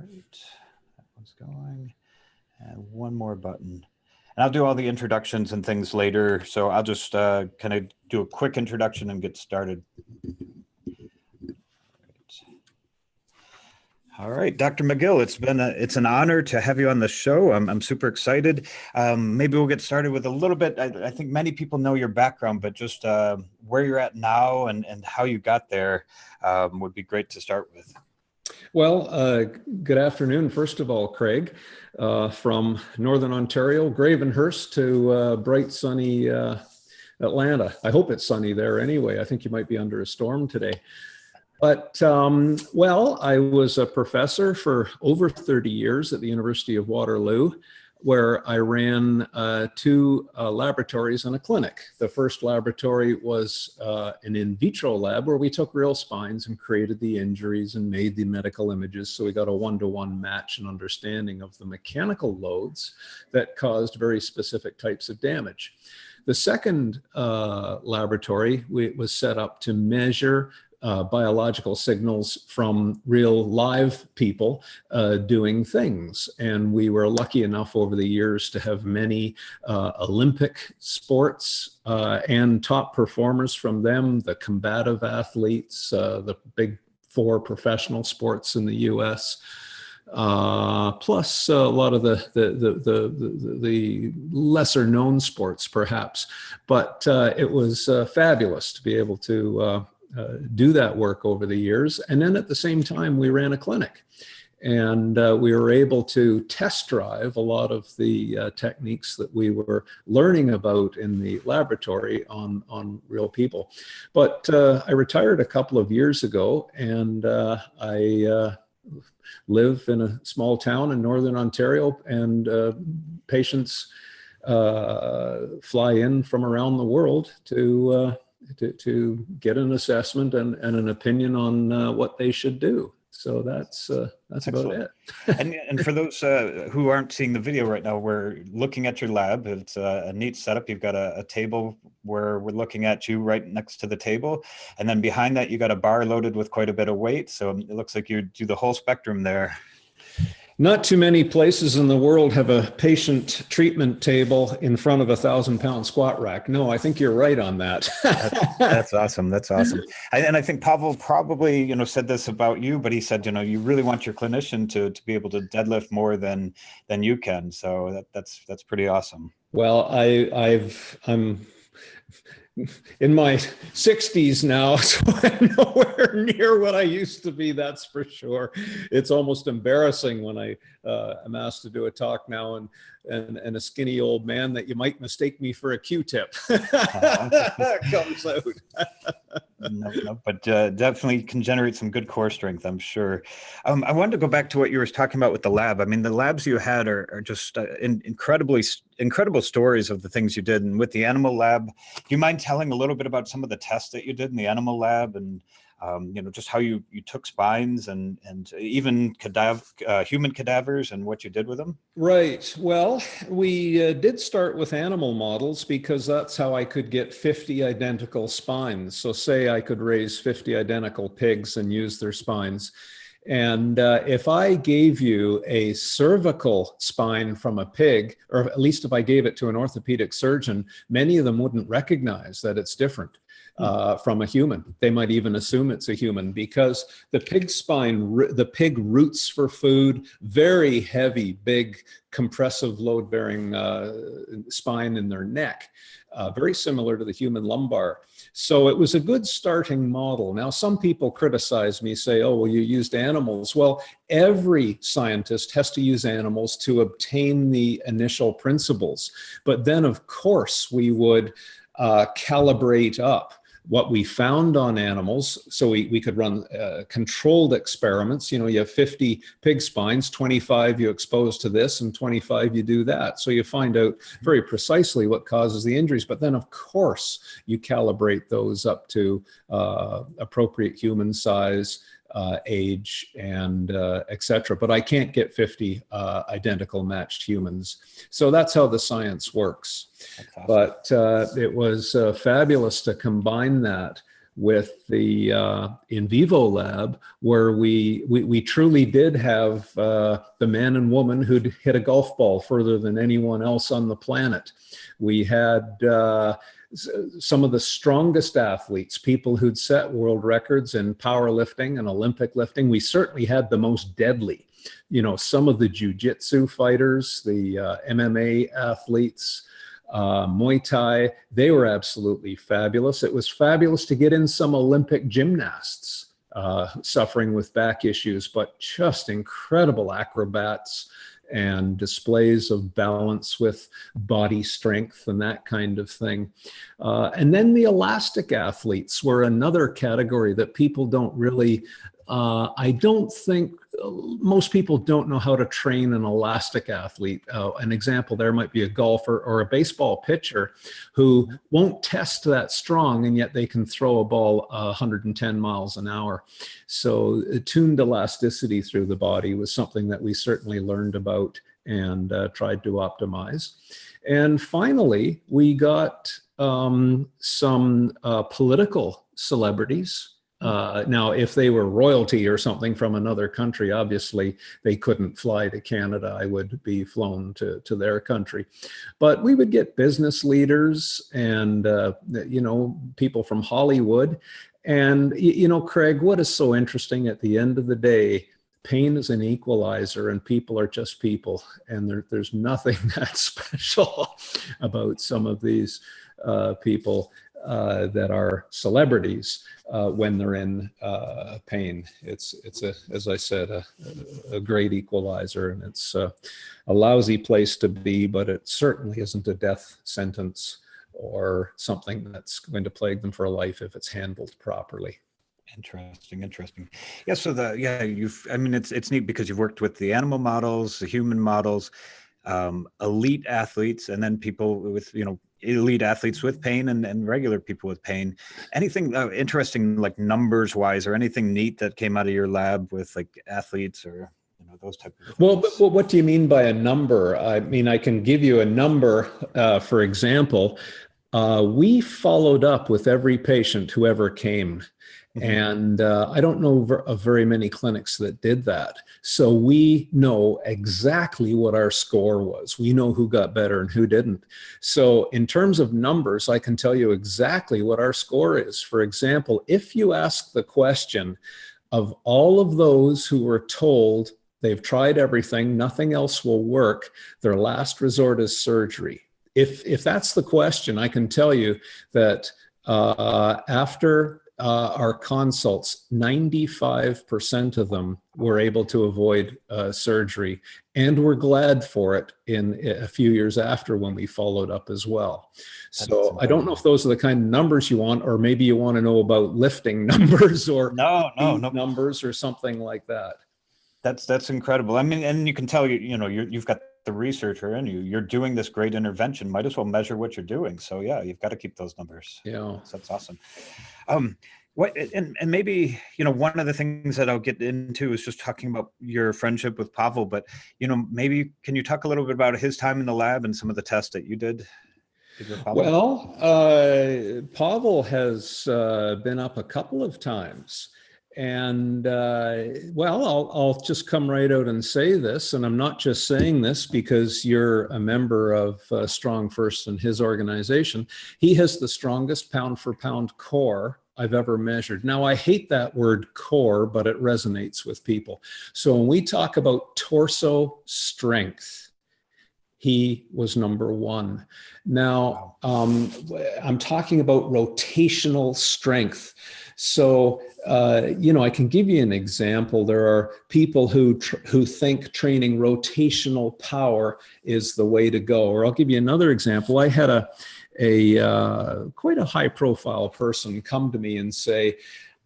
right, that one's going. And one more button. And I'll do all the introductions and things later. So I'll just kind of do a quick introduction and get started. All right, Dr. McGill, it's an honor to have you on the show. I'm super excited. Maybe we'll get started with a little bit. I think many people know your background, but just where you're at now and how you got there would be great to start with. Well, good afternoon, first of all, Craig, from Northern Ontario, Gravenhurst to bright, sunny Atlanta. I hope it's sunny there anyway. I think you might be under a storm today. But, well, I was a professor for over 30 years at the University of Waterloo, where I ran two laboratories and a clinic. The first laboratory was an in vitro lab where we took real spines and created the injuries and made the medical images. So we got a one-to-one match and understanding of the mechanical loads that caused very specific types of damage. The second laboratory was set up to measure biological signals from real live people doing things. And we were lucky enough over the years to have many Olympic sports and top performers from them, the combative athletes, the big four professional sports in the US. Plus a lot of the lesser known sports perhaps, but it was fabulous to be able to do that work over the years. And then at the same time, we ran a clinic and we were able to test drive a lot of the techniques that we were learning about in the laboratory on real people. But I retired a couple of years ago and I live in a small town in Northern Ontario, and patients fly in from around the world to get an assessment and an opinion on what they should do. So that's about it. and for those who aren't seeing the video right now, we're looking at your lab. It's a neat setup. You've got a table where we're looking at you right next to the table. And then behind that, you got a bar loaded with quite a bit of weight. So it looks like you do the whole spectrum there. Not too many places in the world have a patient treatment table in front of a 1,000-pound squat rack. No, I think you're right on that. That's awesome. That's awesome. And I think Pavel probably, said this about you, but he said, you really want your clinician to be able to deadlift more than you can. So that's pretty awesome. Well, I'm in my 60s now, so I'm nowhere near what I used to be, that's for sure. It's almost embarrassing when I am asked to do a talk now and a skinny old man that you might mistake me for a Q-tip comes out. No, but definitely can generate some good core strength, I'm sure. I wanted to go back to what you were talking about with the lab. I mean, the labs you had are just incredible stories of the things you did. And with the animal lab, do you mind telling a little bit about some of the tests that you did in the animal lab and just how you took spines and even human cadavers and what you did with them? Right. Well, we did start with animal models because that's how I could get 50 identical spines. So say I could raise 50 identical pigs and use their spines. And if I gave you a cervical spine from a pig, or at least if I gave it to an orthopedic surgeon, many of them wouldn't recognize that it's different from a human. They might even assume it's a human because the pig spine, the pig roots for food, very heavy, big, compressive load-bearing spine in their neck, very similar to the human lumbar. So it was a good starting model. Now, some people criticize me, say, oh, well, you used animals. Well, every scientist has to use animals to obtain the initial principles. But then, of course, we would calibrate up what we found on animals. So we could run controlled experiments. You have 50 pig spines, 25 you expose to this and 25 you do that. So you find out very precisely what causes the injuries. But then, of course, you calibrate those up to appropriate human size, age, and etc. But I can't get 50 identical matched humans. So that's how the science works. Awesome. But it was fabulous to combine that with the in vivo lab, where we truly did have the man and woman who'd hit a golf ball further than anyone else on the planet. We had some of the strongest athletes, people who'd set world records in powerlifting and Olympic lifting. We certainly had the most deadly. Some of the jiu-jitsu fighters, the MMA athletes, Muay Thai, they were absolutely fabulous. It was fabulous to get in some Olympic gymnasts suffering with back issues, but just incredible acrobats and displays of balance with body strength and that kind of thing. And then the elastic athletes were another category that people don't really, I don't think most people don't know how to train an elastic athlete. An example there might be a golfer or a baseball pitcher who won't test that strong, and yet they can throw a ball 110 miles an hour. So tuned elasticity through the body was something that we certainly learned about and tried to optimize. And finally, we got some political celebrities. Now, if they were royalty or something from another country, obviously they couldn't fly to Canada. I would be flown to their country. But we would get business leaders and, people from Hollywood. And, Craig, what is so interesting at the end of the day, pain is an equalizer and people are just people. And there's nothing that special about some of these people that are celebrities when they're in pain. It's as I said, a great equalizer, and it's a lousy place to be, but it certainly isn't a death sentence or something that's going to plague them for life if it's handled properly. Interesting. Yeah. So it's neat because you've worked with the animal models, the human models, elite athletes, and then people with, elite athletes with pain and regular people with pain. Anything interesting, like numbers wise, or anything neat that came out of your lab with like athletes or those type of things? Well, what do you mean by a number? I mean, I can give you a number. For example, we followed up with every patient who ever came. And I don't know of very many clinics that did that. So we know exactly what our score was. We know who got better and who didn't. So in terms of numbers, I can tell you exactly what our score is. For example, if you ask the question of all of those who were told they've tried everything, nothing else will work, their last resort is surgery. If that's the question, I can tell you that after our consults, 95% of them were able to avoid surgery, and were glad for it in a few years after when we followed up as well. So I don't know if those are the kind of numbers you want, or maybe you want to know about lifting numbers or no numbers or something like that. That's incredible. I mean, and you can tell you've got the researcher in you. You're doing this great intervention. Might as well measure what you're doing. So yeah, you've got to keep those numbers. Yeah, so that's awesome. What and maybe one of the things that I'll get into is just talking about your friendship with Pavel. But maybe can you talk a little bit about his time in the lab and some of the tests that you did? Well, Pavel has been up a couple of times. And I'll just come right out and say this, and I'm not just saying this because you're a member of StrongFirst and his organization. He has the strongest pound for pound core I've ever measured. Now, I hate that word core, but it resonates with people. So when we talk about torso strength, he was number one. Now, I'm talking about rotational strength. So, I can give you an example. There are people who think training rotational power is the way to go. Or I'll give you another example. I had quite a high profile person come to me and say,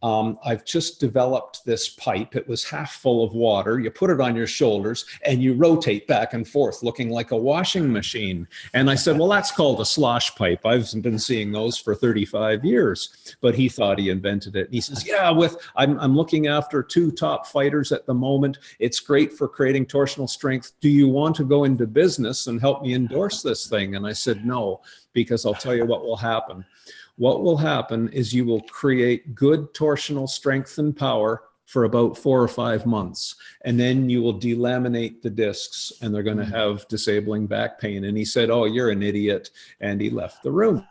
I've just developed this pipe. It was half full of water. You put it on your shoulders and you rotate back and forth looking like a washing machine. And I said, well, that's called a slosh pipe. I've been seeing those for 35 years, but he thought he invented it. And he says, yeah, I'm looking after 2 top fighters at the moment. It's great for creating torsional strength. Do you want to go into business and help me endorse this thing? And I said, no, because I'll tell you what will happen. what will happen is you will create good torsional strength and power for about 4 or 5 months. And then you will delaminate the discs and they're going to have disabling back pain. And he said, "Oh, you're an idiot." And he left the room.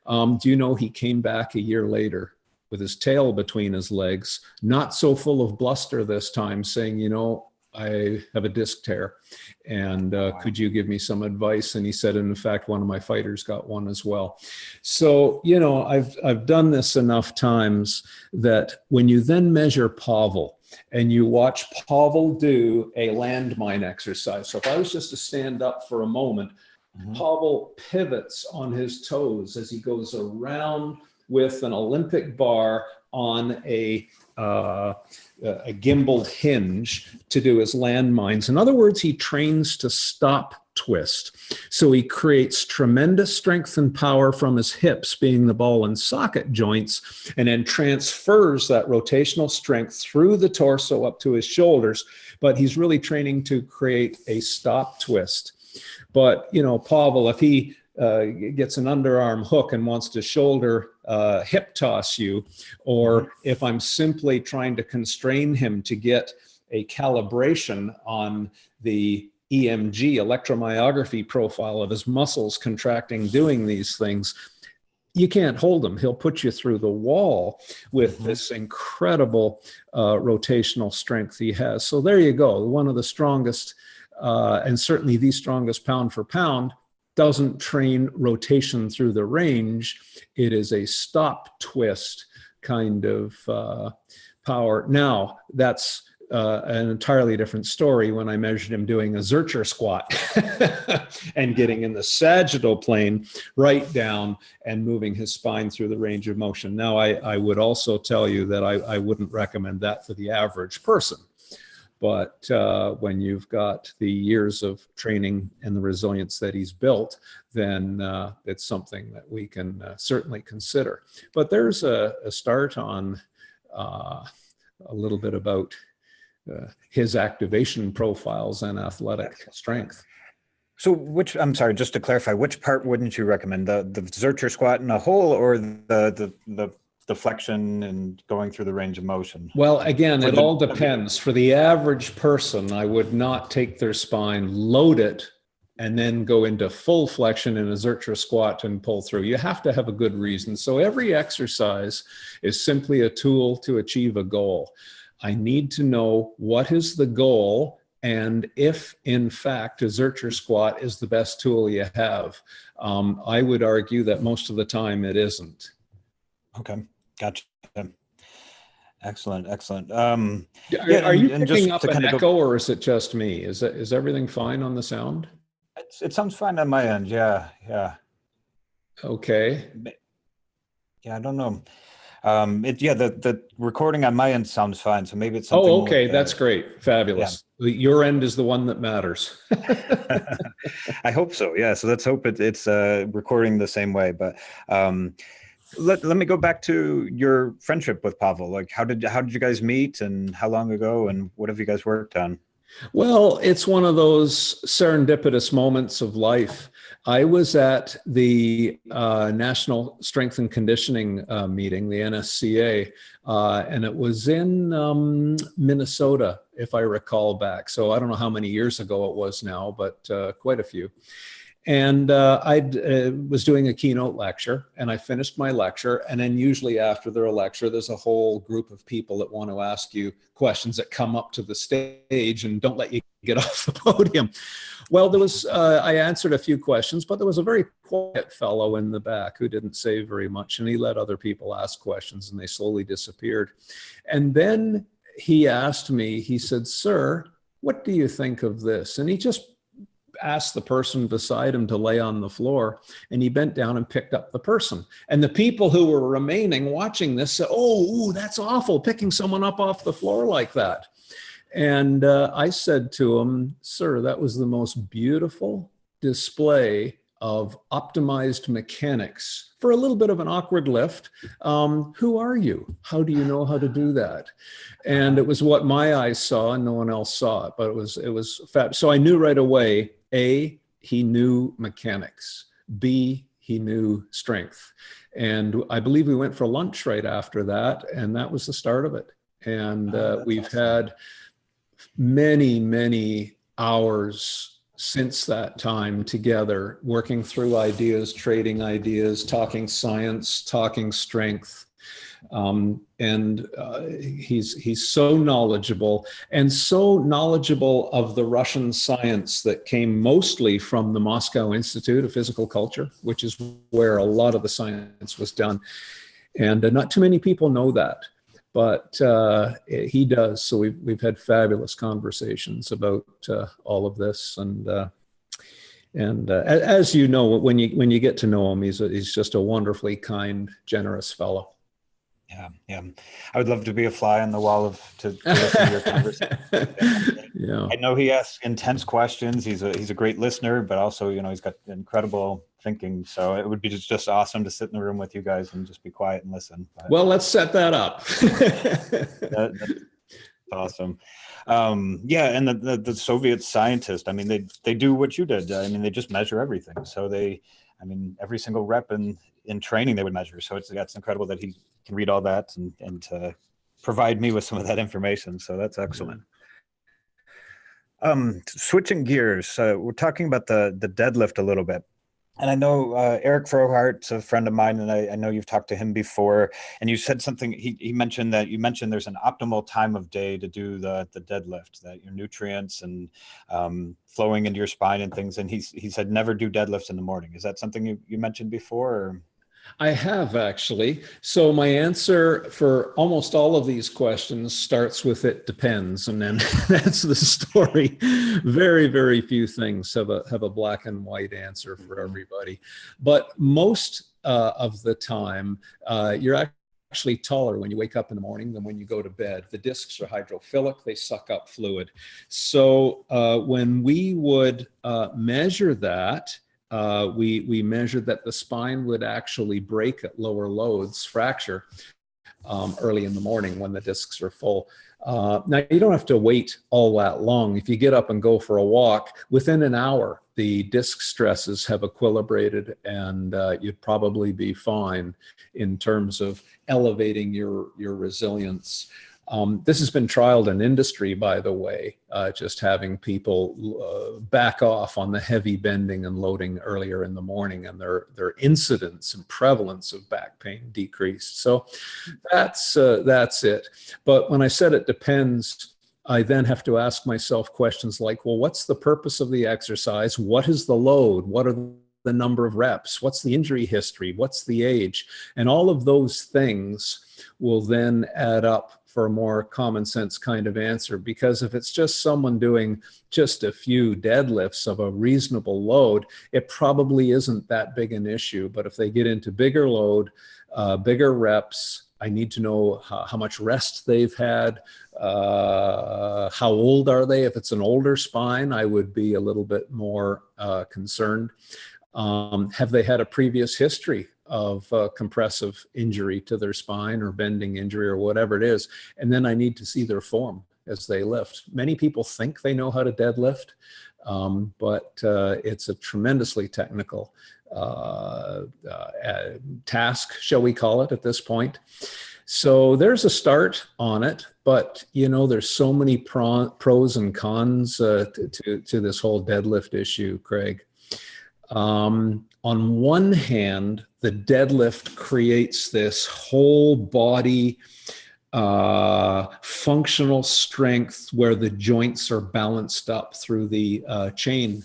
Do you know he came back a year later with his tail between his legs, not so full of bluster this time, saying, "You know, I have a disc tear, and could you give me some advice?" And he said, "In fact, one of my fighters got one as well." So, you know, I've done this enough times that when you then measure Pavel and you watch Pavel do a landmine exercise. So if I was just to stand up for a moment, Pavel pivots on his toes as he goes around with an Olympic bar on a gimbaled hinge to do his landmines. In other words, he trains to stop twist. So he creates tremendous strength and power from his hips, being the ball and socket joints, and then transfers that rotational strength through the torso up to his shoulders. But he's really training to create a stop twist. But, you know, Pavel, if he gets an underarm hook and wants to shoulder hip toss you, or if I'm simply trying to constrain him to get a calibration on the EMG, electromyography profile of his muscles contracting doing these things, you can't hold him. He'll put you through the wall with this incredible rotational strength he has. So there you go. One of the strongest, and certainly the strongest pound for pound, doesn't train rotation through the range. It is a stop twist kind of power. Now, that's an entirely different story when I measured him doing a Zercher squat and getting in the sagittal plane right down and moving his spine through the range of motion. Now, I would also tell you that I wouldn't recommend that for the average person. But when you've got the years of training and the resilience that he's built, then it's something that we can certainly consider. But there's a start on a little bit about his activation profiles and athletic strength. So I'm sorry, just to clarify, which part wouldn't you recommend? The Zercher squat in a hole, or the flexion and going through the range of motion? Well, again, it all depends. For the average person, I would not take their spine, load it, and then go into full flexion in a Zercher squat and pull through. You have to have a good reason. So every exercise is simply a tool to achieve a goal. I need to know what is the goal, and if in fact a Zercher squat is the best tool you have. I would argue that most of the time it isn't. Okay. Gotcha. Excellent. Are you picking up an echo, or is it just me? Is everything fine on the sound? It sounds fine on my end. Yeah. Okay. Yeah, I don't know. The recording on my end sounds fine. So maybe it's something. Oh, okay. That's great. Fabulous. Yeah. Your end is the one that matters. I hope so. Yeah. So let's hope it's recording the same way. But let me go back to your friendship with Pavel. Like, how did you guys meet, and how long ago, and what have you guys worked on? Well, it's one of those serendipitous moments of life. I was at the National Strength and Conditioning meeting, the NSCA, and it was in Minnesota, if I recall back. So I don't know how many years ago it was now, but quite a few. And I was doing a keynote lecture, and I finished my lecture. And then usually after their lecture, there's a whole group of people that want to ask you questions that come up to the stage and don't let you get off the podium. Well, I answered a few questions, but there was a very quiet fellow in the back who didn't say very much, and he let other people ask questions, and they slowly disappeared. And then he asked me, he said, "Sir, what do you think of this?" And he just asked the person beside him to lay on the floor, and he bent down and picked up the person. And the people who were remaining watching this said, "Oh, that's awful, picking someone up off the floor like that." And I said to him, "Sir, that was the most beautiful display of optimized mechanics for a little bit of an awkward lift. Who are you? How do you know how to do that?" And it was what my eyes saw, and no one else saw it, but it was fab. So I knew right away, A, he knew mechanics. B, he knew strength. And I believe we went for lunch right after that, and that was the start of it. And we've awesome. had many, many hours since that time together, working through ideas, trading ideas, talking science, talking strength. He's so knowledgeable, and so knowledgeable of the Russian science that came mostly from the Moscow Institute of Physical Culture, which is where a lot of the science was done. And not too many people know that, but he does. So we've had fabulous conversations about all of this, and as you know, when you get to know him, he's just a wonderfully kind, generous fellow. Yeah. I would love to be a fly on the wall to listen to your conversation. Yeah. I know he asks intense questions. He's a great listener, but also, he's got incredible thinking. So it would be just awesome to sit in the room with you guys and just be quiet and listen. But, well, let's set that up. that's awesome. And the Soviet scientists, I mean, they do what you did. I mean, they just measure everything. So every single rep in training they would measure. So that's incredible that he can read all that and provide me with some of that information. So that's excellent. Switching gears, we're talking about the deadlift a little bit. And I know Eric Frohart's a friend of mine, and I know you've talked to him before. And you said something. He mentioned that there's an optimal time of day to do the deadlift, that your nutrients and flowing into your spine and things. And he said never do deadlifts in the morning. Is that something you mentioned before? Or? I have, actually. So my answer for almost all of these questions starts with "it depends," and then that's the story. Very, very few things have a black and white answer for everybody. But most of the time, you're actually taller when you wake up in the morning than when you go to bed. The discs are hydrophilic, they suck up fluid. So when we would measure that, we measured that the spine would actually break at lower loads, fracture, early in the morning when the discs are full. Now, you don't have to wait all that long. If you get up and go for a walk, within an hour, the disc stresses have equilibrated, and you'd probably be fine in terms of elevating your resilience. This has been trialed in industry, by the way, just having people back off on the heavy bending and loading earlier in the morning, and their incidence and prevalence of back pain decreased. So that's it. But when I said it depends, I then have to ask myself questions like, well, what's the purpose of the exercise? What is the load? What are the number of reps? What's the injury history? What's the age? And all of those things will then add up for a more common sense kind of answer. Because if it's just someone doing just a few deadlifts of a reasonable load, it probably isn't that big an issue. But if they get into bigger load, bigger reps, I need to know how much rest they've had, how old are they. If it's an older spine, I would be a little bit more concerned. Have they had a previous history of compressive injury to their spine or bending injury or whatever it is? And then I need to see their form as they lift. Many people think they know how to deadlift, but it's a tremendously technical task, shall we call it, at this point. So there's a start on it, but there's so many pros and cons to this whole deadlift issue, Craig. On one hand, the deadlift creates this whole body functional strength where the joints are balanced up through the chain.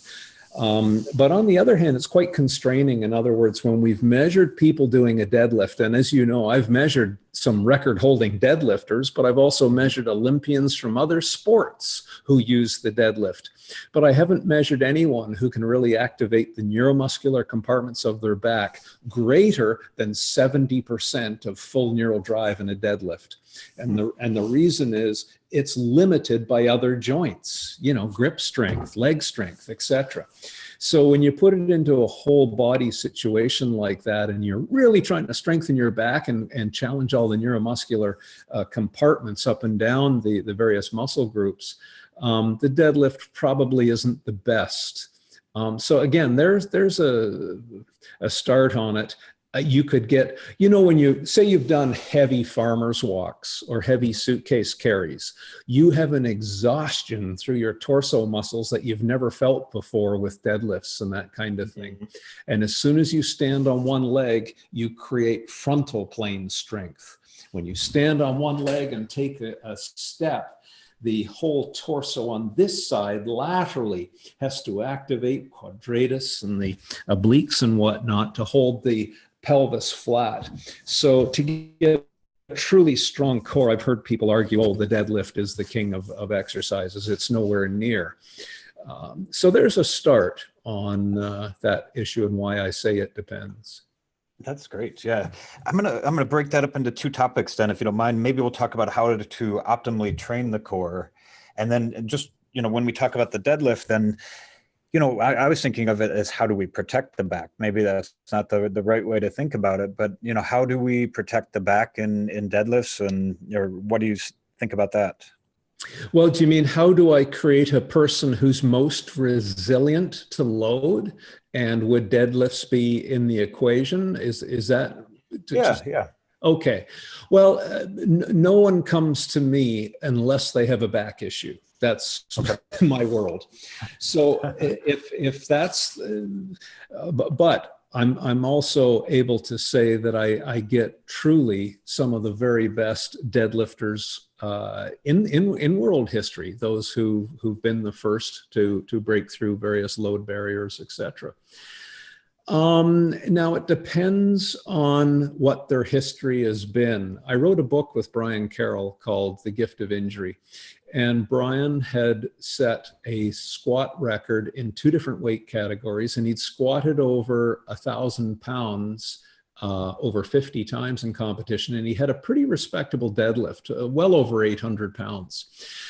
But on the other hand, it's quite constraining. In other words, when we've measured people doing a deadlift, and as you know, I've measured some record-holding deadlifters, but I've also measured Olympians from other sports who use the deadlift. But I haven't measured anyone who can really activate the neuromuscular compartments of their back greater than 70% of full neural drive in a deadlift. And the reason is it's limited by other joints, grip strength, leg strength, etc. So when you put it into a whole body situation like that, and you're really trying to strengthen your back and challenge all the neuromuscular compartments up and down the various muscle groups, the deadlift probably isn't the best. So again, there's a start on it. You could get, when you say you've done heavy farmer's walks or heavy suitcase carries, you have an exhaustion through your torso muscles that you've never felt before with deadlifts and that kind of thing. And as soon as you stand on one leg, you create frontal plane strength. When you stand on one leg and take a step, the whole torso on this side laterally has to activate quadratus and the obliques and whatnot to hold the pelvis flat. So to get a truly strong core, I've heard people argue, oh, the deadlift is the king of exercises. It's nowhere near. So there's a start on that issue and why I say it depends. That's great. Yeah. I'm gonna break that up into two topics then, if you don't mind. Maybe we'll talk about how to optimally train the core. And then just, when we talk about the deadlift, then, I was thinking of it as how do we protect the back? Maybe that's not the right way to think about it, but, how do we protect the back in deadlifts, and or what do you think about that? Well, do you mean how do I create a person who's most resilient to load? And would deadlifts be in the equation? Is that? Yeah. Okay. Well, no one comes to me unless they have a back issue. That's my world. So if that's, but I'm also able to say that I get truly some of the very best deadlifters in world history, those who've been the first to break through various load barriers, etc. Now it depends on what their history has been. I wrote a book with Brian Carroll called The Gift of Injury. And Brian had set a squat record in 2 different weight categories, and he'd squatted over 1,000 pounds over 50 times in competition, and he had a pretty respectable deadlift, well over 800 pounds.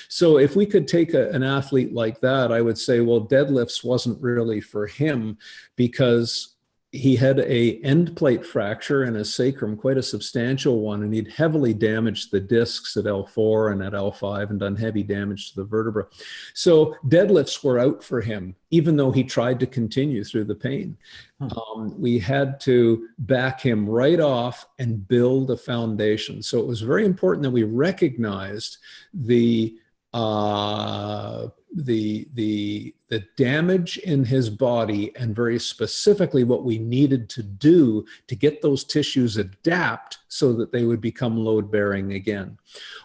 So if we could take an athlete like that, I would say, well, deadlifts wasn't really for him because he had a end plate fracture in his sacrum, quite a substantial one, and he'd heavily damaged the discs at L4 and at L5 and done heavy damage to the vertebra. So deadlifts were out for him, even though he tried to continue through the pain. We had to back him right off and build a foundation. So it was very important that we recognized the damage in his body, and very specifically what we needed to do to get those tissues adapt so that they would become load bearing again.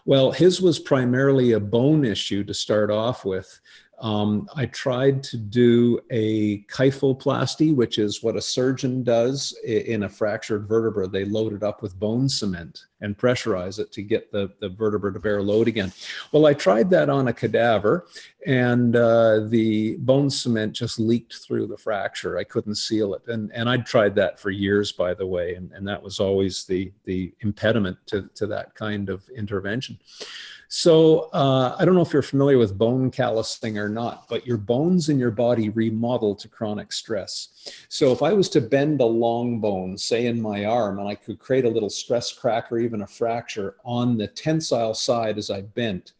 Well, his was primarily a bone issue to start off with. I tried to do a kyphoplasty, which is what a surgeon does in a fractured vertebra. They load it up with bone cement and pressurize it to get the vertebra to bear load again. Well, I tried that on a cadaver, and the bone cement just leaked through the fracture. I couldn't seal it. And I'd tried that for years, by the way, and that was always the impediment to that kind of intervention. So I don't know if you're familiar with bone callousing or not, but your bones in your body remodel to chronic stress. So if I was to bend a long bone, say in my arm, and I could create a little stress crack or even a fracture on the tensile side as I bent,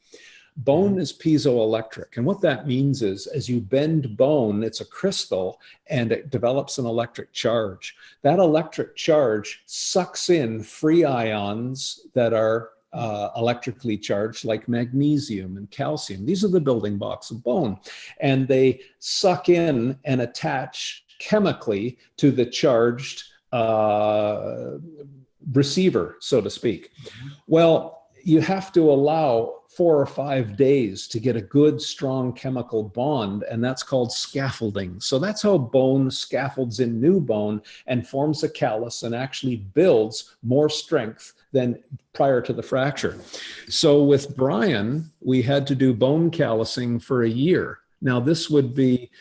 bone is piezoelectric. And what that means is as you bend bone, it's a crystal and it develops an electric charge. That electric charge sucks in free ions that are electrically charged, like magnesium and calcium. These are the building blocks of bone. And they suck in and attach chemically to the charged receiver, so to speak. Well, you have to allow 4 or 5 days to get a good, strong chemical bond, and that's called scaffolding. So that's how bone scaffolds in new bone and forms a callus and actually builds more strength than prior to the fracture. So with Brian, we had to do bone callusing for a year. Now this would be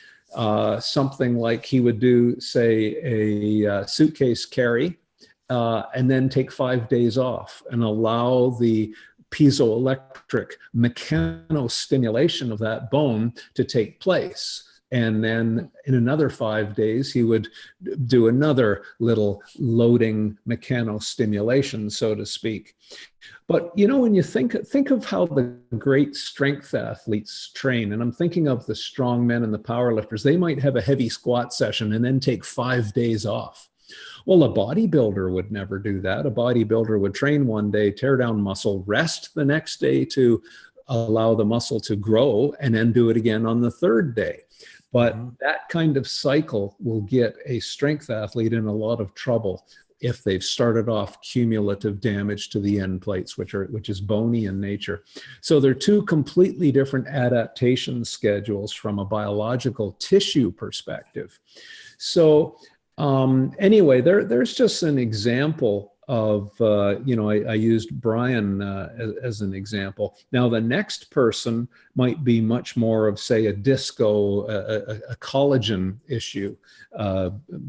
something like he would do, say, a suitcase carry, and then take 5 days off and allow the piezoelectric mechanostimulation of that bone to take place. And then in another 5 days, he would do another little loading mechanostimulation, so to speak. But, you know, when you think of how the great strength athletes train, and I'm thinking of the strong men and the powerlifters, they might have a heavy squat session and then take 5 days off. Well, a bodybuilder would never do that. A bodybuilder would train one day, tear down muscle, rest the next day to allow the muscle to grow, and then do it again on the third day. But that kind of cycle will get a strength athlete in a lot of trouble if they've started off cumulative damage to the end plates, which is bony in nature. So they're two completely different adaptation schedules from a biological tissue perspective. So anyway, there's just an example of, you know, I used Brian as an example. Now, the next person might be much more of, say, a disco, a collagen issue,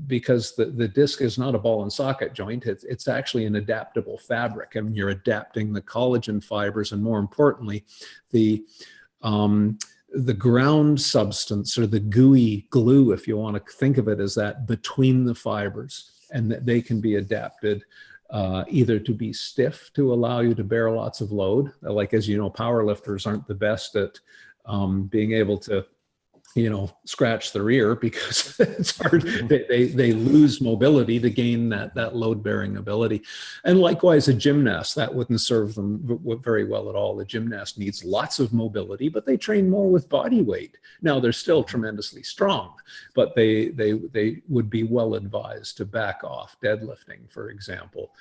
because the disc is not a ball and socket joint. It's actually an adaptable fabric. I mean, you're adapting the collagen fibers, and more importantly, the ground substance, or the gooey glue, if you want to think of it as that, between the fibers, and that they can be adapted either to be stiff to allow you to bear lots of load. Like, as you know, power lifters aren't the best at being able to, you know, scratch their ear, because it's hard. They lose mobility to gain that load bearing ability. And likewise, a gymnast, that wouldn't serve them very well at all. The gymnast needs lots of mobility, but they train more with body weight. Now, they're still tremendously strong, but they would be well advised to back off deadlifting, for example,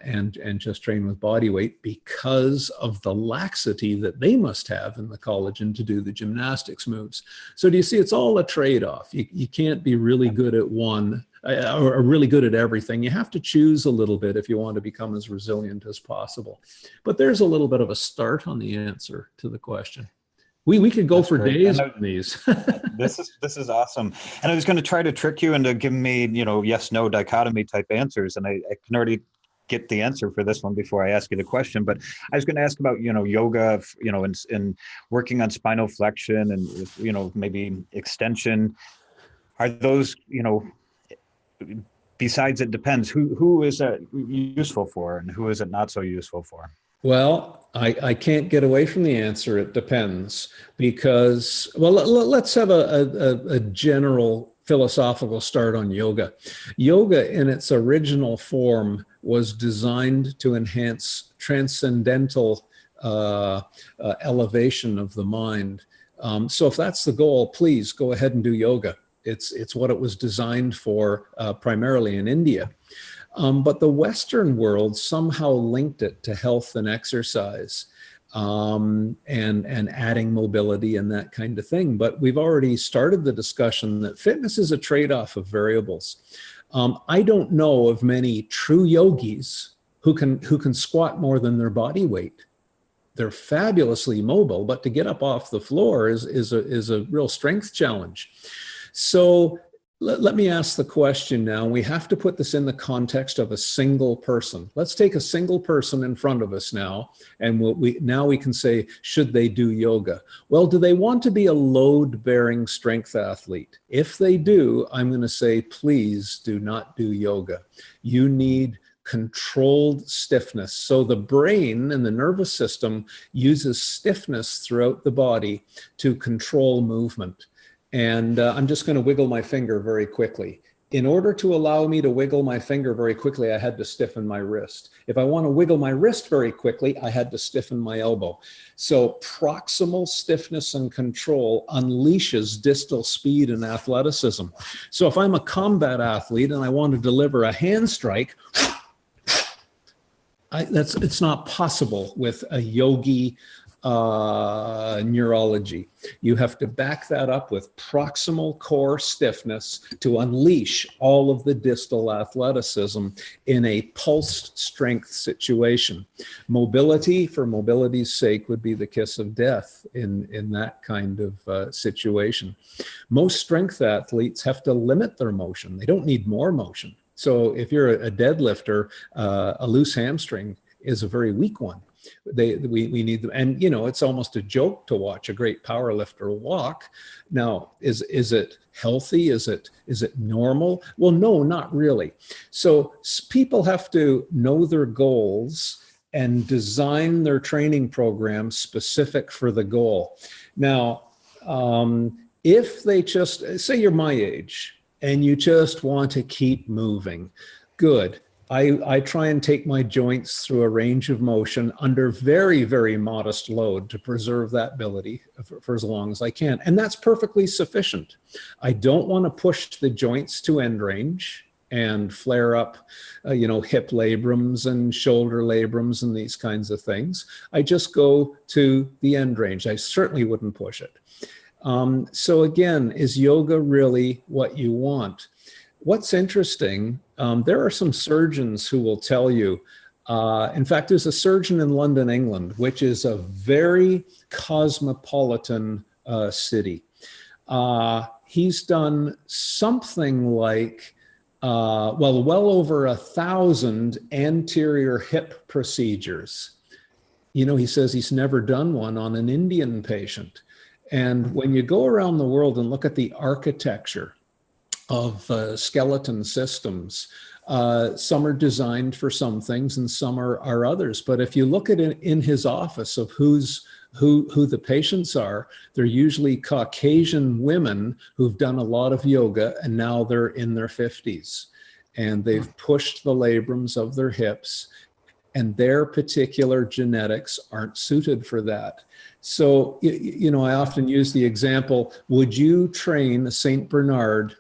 and just train with body weight, because of the laxity that they must have in the collagen to do the gymnastics moves. So do you see, it's all a trade-off. You can't be really good at one or really good at everything. You have to choose a little bit if you want to become as resilient as possible. But there's a little bit of a start on the answer to the question. We could go for days on these. This is awesome. And I was going to try to trick you into giving me, you know, yes, no dichotomy type answers. And I can already get the answer for this one before I ask you the question. But I was going to ask about, you know, yoga, you know, and working on spinal flexion and, you know, maybe extension. Are those, you know, besides, it depends, who is that useful for and who is it not so useful for? Well, I can't get away from the answer. It depends, because, well, let's have a general philosophical start on yoga. Yoga in its original form was designed to enhance transcendental elevation of the mind. So if that's the goal, please go ahead and do yoga. It's what it was designed for, primarily in India. But the Western world somehow linked it to health and exercise, and adding mobility and that kind of thing. But we've already started the discussion that fitness is a trade-off of variables. I don't know of many true yogis who can squat more than their body weight. They're fabulously mobile, but to get up off the floor is a real strength challenge. So let me ask the question now. We have to put this in the context of a single person. Let's take a single person in front of us now, and now we can say, should they do yoga? Well, do they want to be a load-bearing strength athlete? If they do, I'm going to say, please do not do yoga. You need controlled stiffness. So the brain and the nervous system uses stiffness throughout the body to control movement. And I'm just going to wiggle my finger very quickly. In order to allow me to wiggle my finger very quickly, I had to stiffen my wrist. If I want to wiggle my wrist very quickly, I had to stiffen my elbow. So proximal stiffness and control unleashes distal speed and athleticism. So if I'm a combat athlete and I want to deliver a hand strike, it's not possible with a yogi neurology. You have to back that up with proximal core stiffness to unleash all of the distal athleticism in a pulsed strength situation. Mobility, for mobility's sake, would be the kiss of death in that kind of situation. Most strength athletes have to limit their motion. They don't need more motion. So if you're a deadlifter, a loose hamstring is a very weak one. We need them. And, you know, it's almost a joke to watch a great power lifter walk. Now, is it healthy? Is it normal? Well, no, not really. So people have to know their goals and design their training program specific for the goal. Now, if they just, say you're my age and you just want to keep moving, good. I try and take my joints through a range of motion under very, very modest load to preserve that ability for as long as I can. And that's perfectly sufficient. I don't want to push the joints to end range and flare up, hip labrums and shoulder labrums and these kinds of things. I just go to the end range. I certainly wouldn't push it. So again, is yoga really what you want? What's interesting, there are some surgeons who will tell you, in fact, there's a surgeon in London, England, which is a very cosmopolitan city. He's done something like, well over 1,000 anterior hip procedures. You know, he says he's never done one on an Indian patient. And when you go around the world and look at the architecture of skeleton systems, some are designed for some things and some are others. But if you look at it in his office of who the patients are, they're usually Caucasian women who've done a lot of yoga and now they're in their 50s and they've pushed the labrums of their hips and their particular genetics aren't suited for that. So, I often use the example, would you train a St. Bernard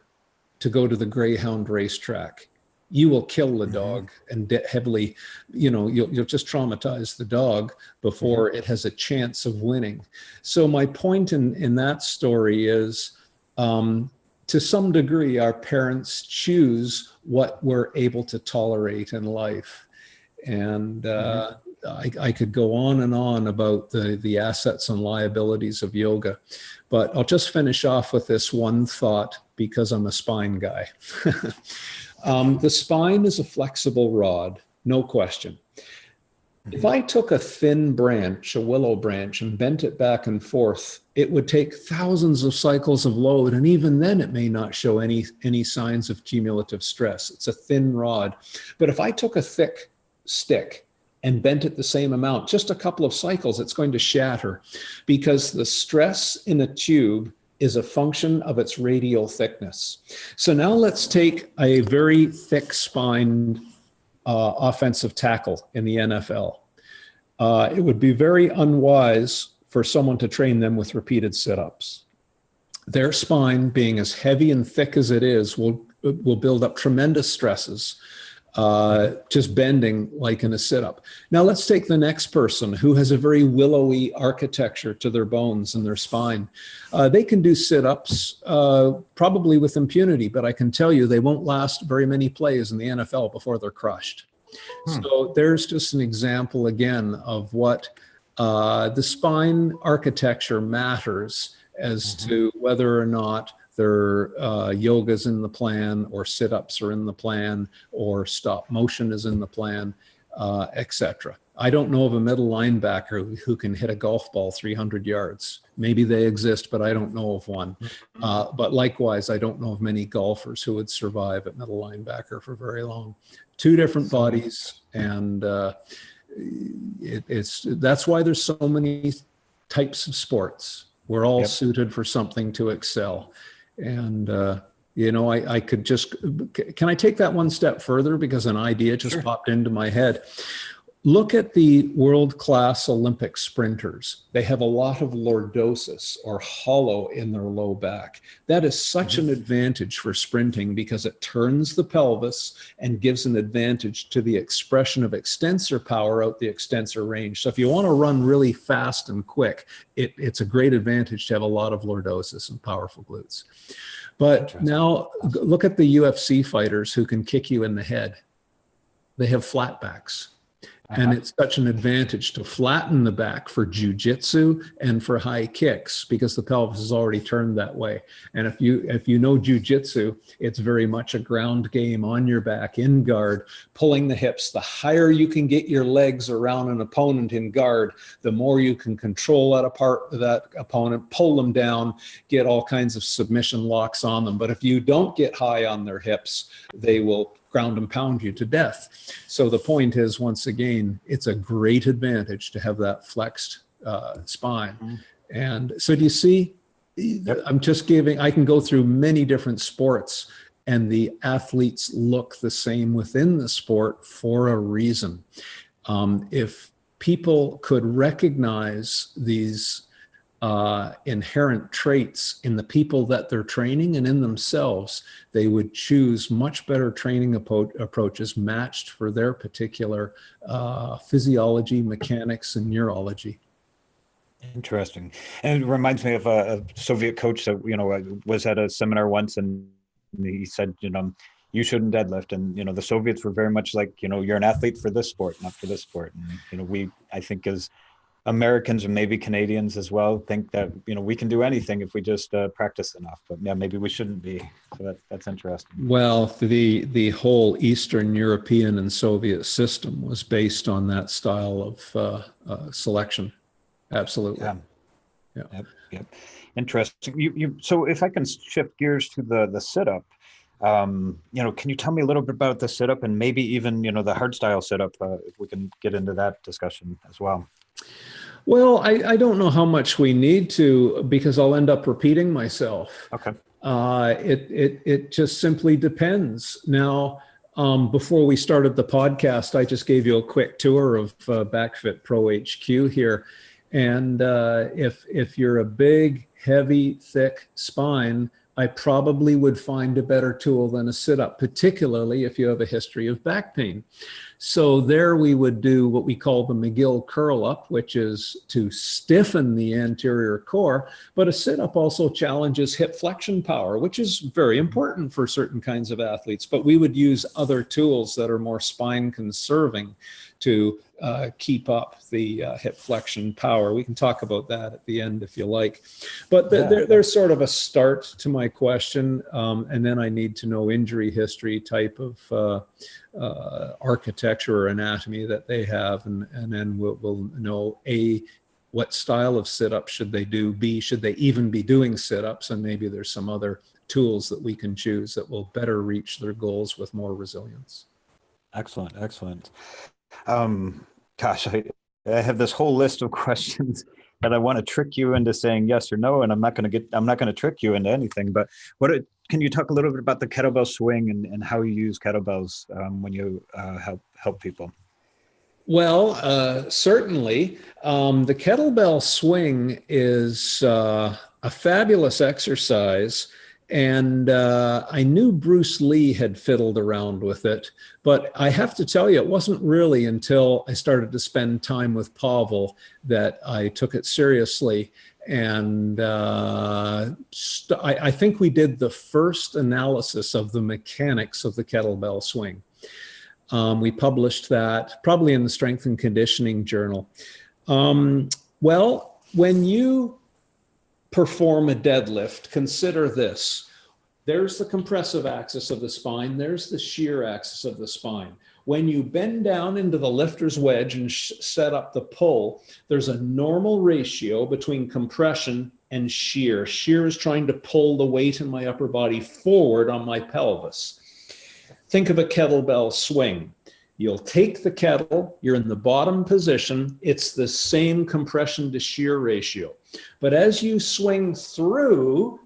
to go to the Greyhound racetrack? You will kill the dog and heavily, you'll just traumatize the dog before it has a chance of winning. So my point in that story is, to some degree, our parents choose what we're able to tolerate in life. And I could go on and on about the assets and liabilities of yoga, but I'll just finish off with this one thought because I'm a spine guy. The spine is a flexible rod, no question. If I took a thin branch, a willow branch, and bent it back and forth, it would take thousands of cycles of load, and even then it may not show any signs of cumulative stress. It's a thin rod. But if I took a thick stick and bent it the same amount, just a couple of cycles, it's going to shatter because the stress in a tube is a function of its radial thickness. So now let's take a very thick spined offensive tackle in the NFL. It would be very unwise for someone to train them with repeated sit-ups. Their spine, being as heavy and thick as it is, will build up tremendous stresses, just bending like in a sit-up. Now let's take the next person who has a very willowy architecture to their bones and their spine. They can do sit-ups probably with impunity, but I can tell you they won't last very many plays in the NFL before they're crushed. So there's just an example again of what the spine architecture matters as to whether or not their yoga's in the plan, or sit-ups are in the plan, or stop motion is in the plan, etc. I don't know of a middle linebacker who can hit a golf ball 300 yards. Maybe they exist, but I don't know of one. But likewise, I don't know of many golfers who would survive at middle linebacker for very long. Two different bodies, and that's why there's so many types of sports. We're all suited for something to excel. And, I could just, can I take that one step further? Because an idea just popped into my head. Look at the world-class Olympic sprinters. They have a lot of lordosis, or hollow in their low back. That is such an advantage for sprinting because it turns the pelvis and gives an advantage to the expression of extensor power out the extensor range. So if you want to run really fast and quick, it's a great advantage to have a lot of lordosis and powerful glutes. But now look at the UFC fighters who can kick you in the head. They have flat backs. And it's such an advantage to flatten the back for jujitsu and for high kicks because the pelvis is already turned that way. And if you know jujitsu, it's very much a ground game on your back in guard, pulling the hips. The higher you can get your legs around an opponent in guard, the more you can control that opponent, pull them down, get all kinds of submission locks on them. But if you don't get high on their hips, they will ground and pound you to death. So the point is, once again, it's a great advantage to have that flexed spine. And so do you see, I'm just I can go through many different sports and the athletes look the same within the sport for a reason. If people could recognize these inherent traits in the people that they're training and in themselves, they would choose much better training approaches matched for their particular physiology, mechanics, and neurology. Interesting. And it reminds me of a Soviet coach that, was at a seminar once, and he said, you shouldn't deadlift. And, the Soviets were very much like, you're an athlete for this sport, not for this sport. And, I think as Americans and maybe Canadians as well think that, we can do anything if we just practice enough, but yeah, maybe we shouldn't be. So that's interesting. Well, the whole Eastern European and Soviet system was based on that style of selection. Absolutely. Yeah. Yep. Interesting. So if I can shift gears to the sit-up, can you tell me a little bit about the sit-up and maybe even, the hard style sit-up, if we can get into that discussion as well? Well, I don't know how much we need to, because I'll end up repeating myself. Okay. It just simply depends. Now, before we started the podcast, I just gave you a quick tour of BackFit Pro HQ here. And if you're a big, heavy, thick spine, I probably would find a better tool than a sit-up, particularly if you have a history of back pain. So there we would do what we call the McGill curl up, which is to stiffen the anterior core. But a sit-up also challenges hip flexion power, which is very important for certain kinds of athletes. But we would use other tools that are more spine conserving to keep up the hip flexion power. We can talk about that at the end if you like. But there's sort of a start to my question, and then I need to know injury history, type of architecture or anatomy that they have, and then we'll know A, what style of sit-up should they do, B, should they even be doing sit-ups, and maybe there's some other tools that we can choose that will better reach their goals with more resilience. Excellent. Gosh, I have this whole list of questions that I want to trick you into saying yes or no, and I'm not going to trick you into anything. But can you talk a little bit about the kettlebell swing and how you use kettlebells when you help people? Well, certainly. The kettlebell swing is a fabulous exercise. And I knew Bruce Lee had fiddled around with it, but I have to tell you, it wasn't really until I started to spend time with Pavel that I took it seriously. And I think we did the first analysis of the mechanics of the kettlebell swing. We published that probably in the Strength and Conditioning Journal. Well, when you perform a deadlift, consider this. There's the compressive axis of the spine. There's the shear axis of the spine. When you bend down into the lifter's wedge and set up the pull, there's a normal ratio between compression and shear. Shear is trying to pull the weight in my upper body forward on my pelvis. Think of a kettlebell swing. You'll take the kettle, you're in the bottom position, it's the same compression to shear ratio. But as you swing through,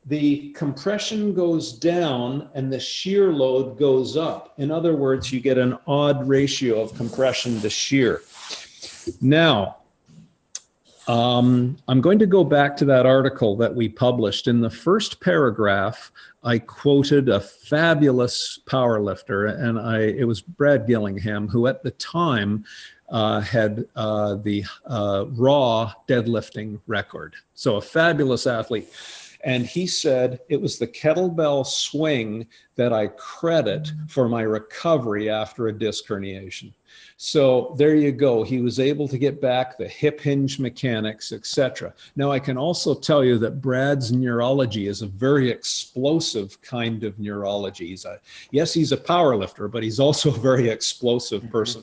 the compression goes down and the shear load goes up. In other words, you get an odd ratio of compression to shear. Now, I'm going to go back to that article that we published. In the first paragraph, I quoted a fabulous powerlifter, and it was Brad Gillingham, who at the time had the raw deadlifting record. So a fabulous athlete. And he said it was the kettlebell swing that I credit for my recovery after a disc herniation. So there you go. He was able to get back the hip hinge mechanics, etc. Now, I can also tell you that Brad's neurology is a very explosive kind of neurology. Yes, he's a power lifter, but he's also a very explosive person.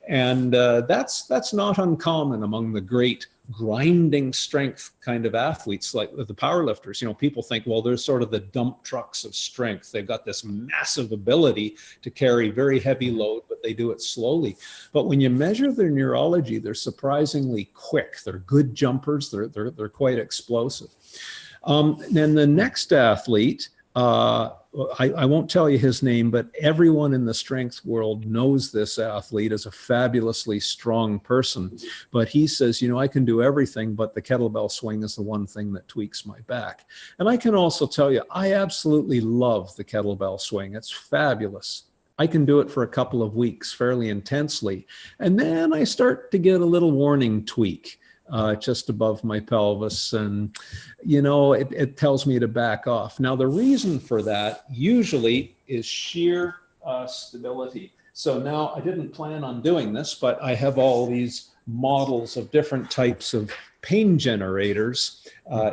And that's not uncommon among the great grinding strength kind of athletes like the power lifters. You know, people think, well, they're sort of the dump trucks of strength. They've got this massive ability to carry very heavy load, but they do it slowly. But when you measure their neurology, they're surprisingly quick. They're good jumpers. They're quite explosive. Then the next athlete, I won't tell you his name, but everyone in the strength world knows this athlete as a fabulously strong person. But he says, you know, I can do everything, but the kettlebell swing is the one thing that tweaks my back. And I can also tell you, I absolutely love the kettlebell swing. It's fabulous. I can do it for a couple of weeks fairly intensely. And then I start to get a little warning tweak. Just above my pelvis, and you know, it tells me to back off. Now, the reason for that usually is sheer stability. So now I didn't plan on doing this, but I have all these models of different types of pain generators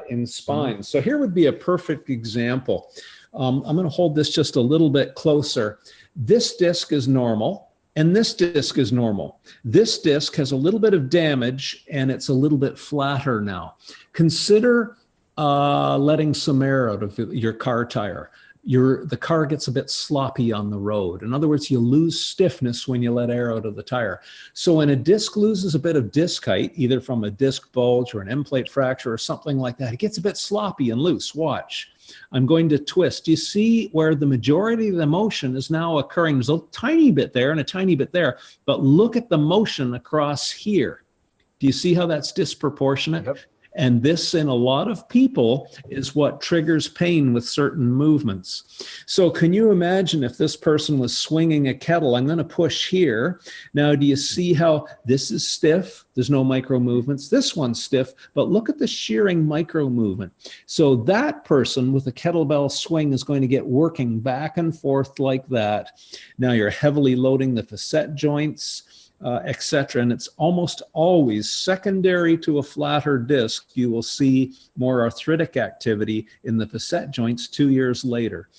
in spines. So here would be a perfect example. I'm going to hold this just a little bit closer. This disc is normal. And this disc is normal. This disc has a little bit of damage and it's a little bit flatter now. Consider letting some air out of your car tire. The car gets a bit sloppy on the road. In other words, you lose stiffness when you let air out of the tire. So when a disc loses a bit of disc height, either from a disc bulge or an end plate fracture or something like that, it gets a bit sloppy and loose. Watch. I'm going to twist. You see where the majority of the motion is now occurring. There's a tiny bit there and a tiny bit there, but look at the motion across here. Do you see how that's disproportionate? Yep. And this, in a lot of people, is what triggers pain with certain movements. So can you imagine if this person was swinging a kettle? I'm going to push here. Now, do you see how this is stiff? There's no micro movements. This one's stiff, but look at the shearing micro movement. So that person with a kettlebell swing is going to get working back and forth like that. Now you're heavily loading the facet joints, etc. And it's almost always secondary to a flatter disc. You will see more arthritic activity in the facet joints 2 years later.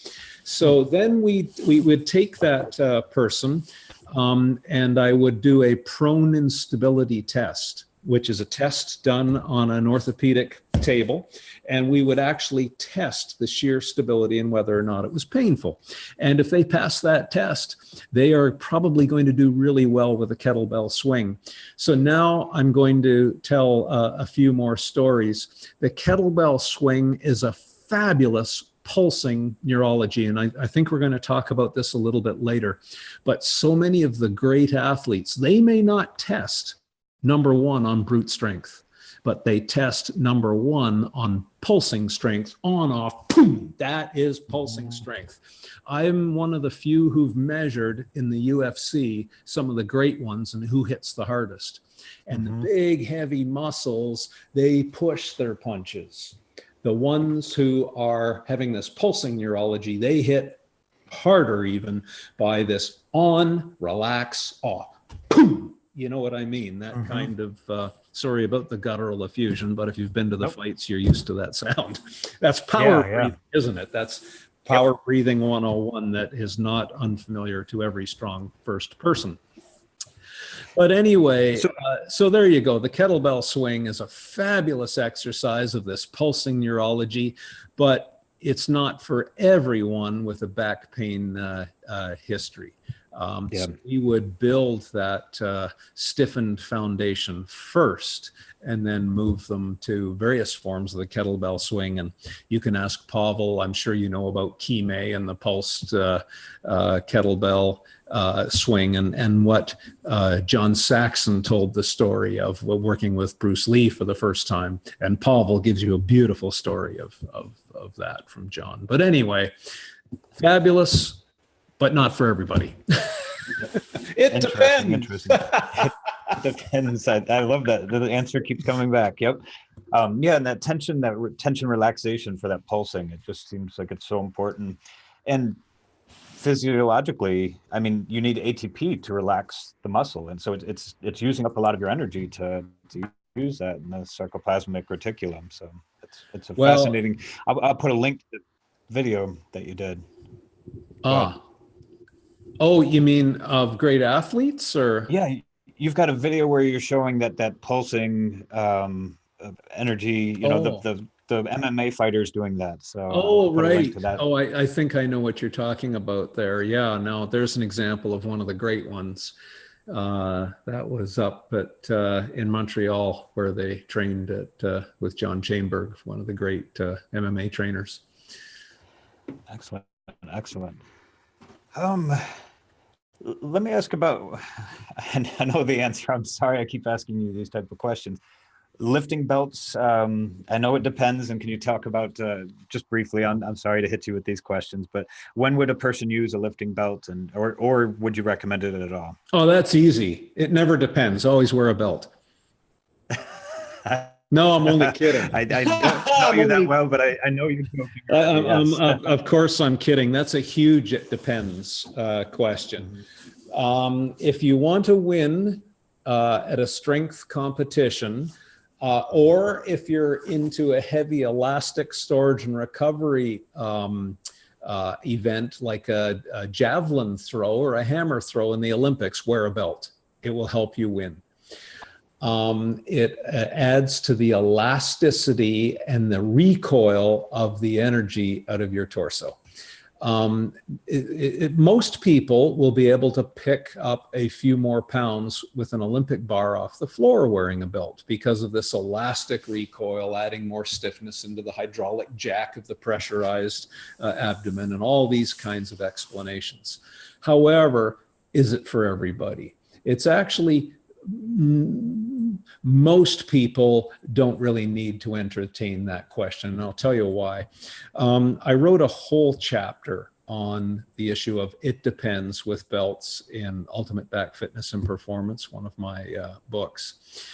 So then we would take that person and I would do a prone instability test, which is a test done on an orthopedic table. And we would actually test the shear stability and whether or not it was painful. And if they pass that test, they are probably going to do really well with a kettlebell swing. So now I'm going to tell a few more stories. The kettlebell swing is a fabulous pulsing neurology. And I think we're going to talk about this a little bit later. But so many of the great athletes, they may not test number one on brute strength, but they test number one on pulsing strength, on, off, boom, that is pulsing strength. I'm one of the few who've measured in the UFC some of the great ones and who hits the hardest. And the big, heavy muscles, they push their punches. The ones who are having this pulsing neurology, they hit harder even by this on, relax, off, boom. You know what I mean? That kind of, sorry about the guttural effusion, but if you've been to the fights, you're used to that sound. That's power breathing, isn't it? That's power breathing 101 that is not unfamiliar to every StrongFirst person. But anyway, so there you go. The kettlebell swing is a fabulous exercise of this pulsing neurology, but it's not for everyone with a back pain history. So we would build that stiffened foundation first and then move them to various forms of the kettlebell swing. And you can ask Pavel, I'm sure you know about Kime and the pulsed kettlebell swing and what John Saxon told the story of working with Bruce Lee for the first time. And Pavel gives you a beautiful story of that from John. But anyway, fabulous, but not for everybody. It depends. Depends. I love that. The answer keeps coming back. Yep. Yeah, and that tension relaxation for that pulsing, it just seems like it's so important. And physiologically, I mean, you need ATP to relax the muscle, and so it's using up a lot of your energy to use that in the sarcoplasmic reticulum. So it's a Well, fascinating. I'll put a link to the video that you did. Go ahead. ah, oh, you mean of great athletes or? Yeah, you've got a video where you're showing that pulsing energy. You know, Oh, the MMA fighters doing that. So I'll oh, put a link right. to that. Oh, I think I know what you're talking about there. Yeah, no, there's an example of one of the great ones. That was up at in Montreal where they trained at with John Chainberg, one of the great MMA trainers. Excellent, excellent. Um, Let me ask about, I know the answer. I'm sorry, I keep asking you these type of questions. Lifting belts, I know it depends. And can you talk about, just briefly, I'm sorry to hit you with these questions, but when would a person use a lifting belt, or would you recommend it at all? Oh, that's easy. It never depends. Always wear a belt. No, I'm only kidding. I don't know you that well, but I know you're joking around, yes. Of course, I'm kidding. That's a huge it depends question. If you want to win at a strength competition, or if you're into a heavy elastic storage and recovery event like a javelin throw or a hammer throw in the Olympics, wear a belt. It will help you win. It adds to the elasticity and the recoil of the energy out of your torso. Most people will be able to pick up a few more pounds with an Olympic bar off the floor wearing a belt because of this elastic recoil, adding more stiffness into the hydraulic jack of the pressurized abdomen and all these kinds of explanations. However, is it for everybody? It's actually most people don't really need to entertain that question, and I'll tell you why. I wrote a whole chapter on the issue of it depends with belts in Ultimate Back Fitness and Performance, one of my books.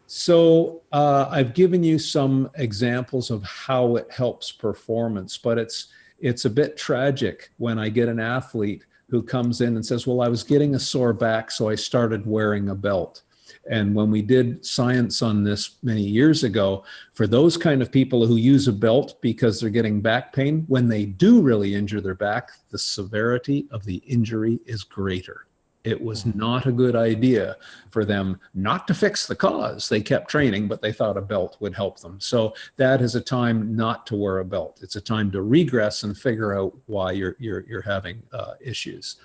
So I've given you some examples of how it helps performance, but it's a bit tragic when I get an athlete who comes in and says, well, I was getting a sore back, so I started wearing a belt. And when we did science on this many years ago, for those kind of people who use a belt because they're getting back pain, when they do really injure their back, the severity of the injury is greater. It was not a good idea for them not to fix the cause. They kept training, but they thought a belt would help them. So that is a time not to wear a belt. It's a time to regress and figure out why you're having issues.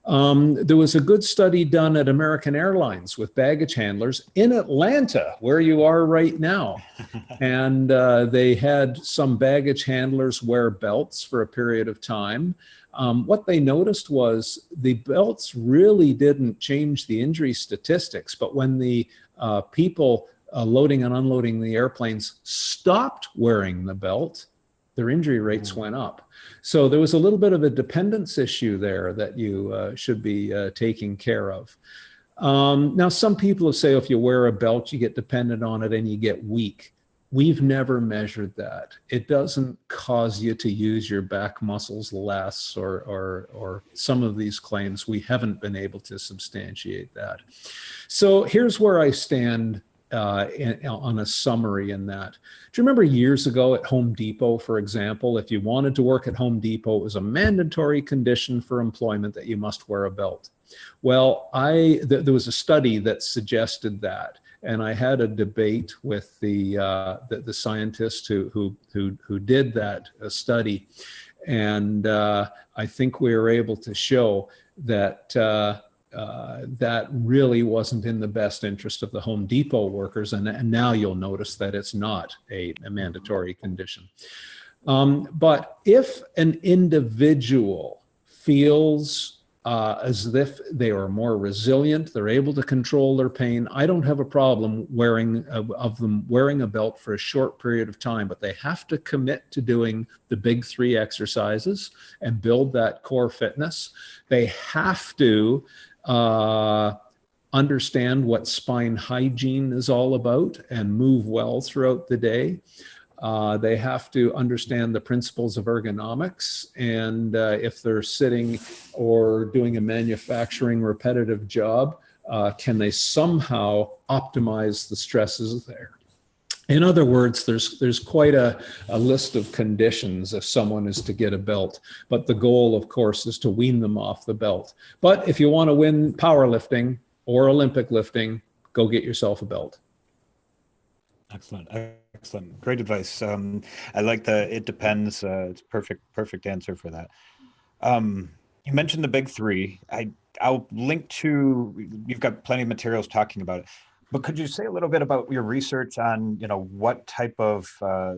There was a good study done at American Airlines with baggage handlers in Atlanta, where you are right now. And they had some baggage handlers wear belts for a period of time. What they noticed was the belts really didn't change the injury statistics, but when the people loading and unloading the airplanes stopped wearing the belt, their injury rates went up. So there was a little bit of a dependence issue there that you should be taking care of. Now, some people say if you wear a belt, you get dependent on it and you get weak. We've never measured that. It doesn't cause you to use your back muscles less or some of these claims. We haven't been able to substantiate that. So here's where I stand on a summary in that. Do you remember years ago at Home Depot, for example, if you wanted to work at Home Depot, it was a mandatory condition for employment that you must wear a belt. Well, there was a study that suggested that. And I had a debate with the scientist who did that study, and I think we were able to show that that really wasn't in the best interest of the Home Depot workers, and now you'll notice that it's not a mandatory condition. But if an individual feels as if they are more resilient, they're able to control their pain, I don't have a problem wearing a belt for a short period of time, but they have to commit to doing the big 3 exercises and build that core fitness. They have to understand what spine hygiene is all about and move well throughout the day. They have to understand the principles of ergonomics, and if they're sitting or doing a manufacturing repetitive job, can they somehow optimize the stresses there? In other words, there's quite a list of conditions if someone is to get a belt, but the goal, of course, is to wean them off the belt. But if you want to win powerlifting or Olympic lifting, go get yourself a belt. Excellent. Excellent. Great advice. I like the it depends. It's perfect answer for that. You mentioned the big three. I'll link to, you've got plenty of materials talking about it, but could you say a little bit about your research on, what type of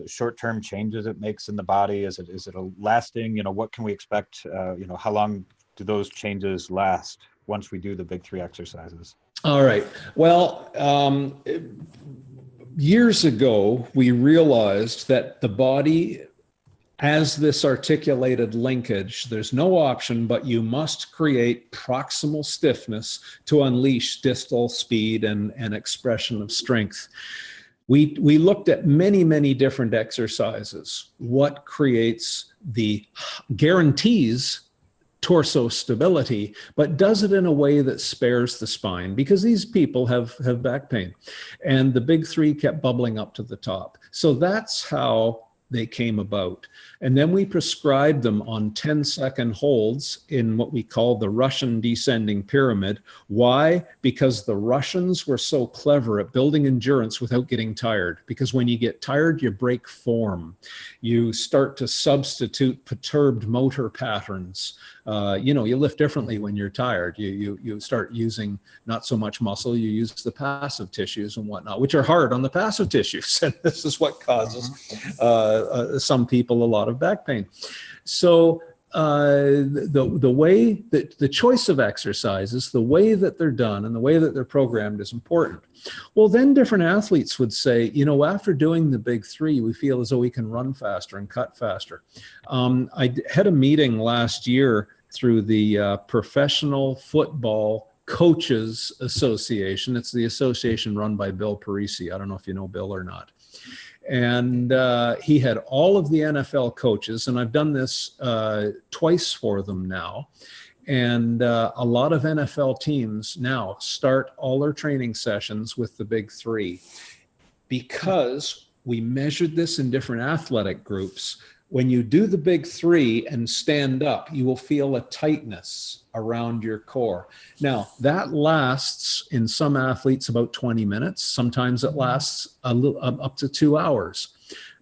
short-term changes it makes in the body? Is it a lasting, what can we expect? How long do those changes last once we do the big three exercises? All right. Well, years ago, we realized that the body, as this articulated linkage, there's no option, but you must create proximal stiffness to unleash distal speed and expression of strength. We looked at many different exercises. What guarantees torso stability, but does it in a way that spares the spine, because these people have back pain. And the big three kept bubbling up to the top. So that's how they came about. And then we prescribed them on 10-second holds in what we call the Russian descending pyramid. Why? Because the Russians were so clever at building endurance without getting tired. Because when you get tired, you break form. You start to substitute perturbed motor patterns. You lift differently when you're tired. You start using not so much muscle, you use the passive tissues and whatnot, which are hard on the passive tissues. And this is what causes some people a lot of back pain. So the way that the choice of exercises, the way that they're done and the way that they're programmed is important. Well, then different athletes would say, after doing the big three, we feel as though we can run faster and cut faster. I had a meeting last year through the Professional Football Coaches Association. It's the association run by Bill Parisi. I don't know if you know Bill or not. And he had all of the NFL coaches, and I've done this twice for them now. And a lot of NFL teams now start all their training sessions with the big three, because we measured this in different athletic groups. When you do the big three and stand up, you will feel a tightness around your core. Now, that lasts in some athletes about 20 minutes. Sometimes it lasts up to 2 hours.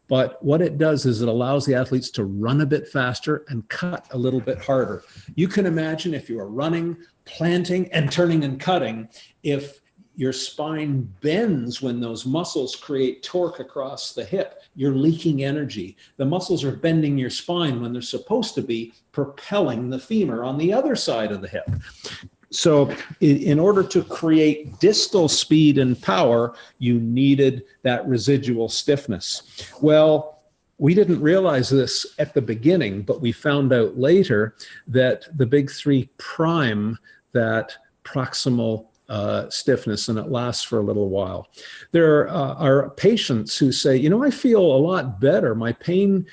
But what it does is it allows the athletes to run a bit faster and cut a little bit harder. You can imagine if you are running, planting, and turning and cutting, if your spine bends when those muscles create torque across the hip, you're leaking energy. The muscles are bending your spine when they're supposed to be propelling the femur on the other side of the hip. So in order to create distal speed and power, you needed that residual stiffness. Well, we didn't realize this at the beginning, but we found out later that the big three prime that proximal stiffness, and it lasts for a little while. There are patients who say, I feel a lot better. My pain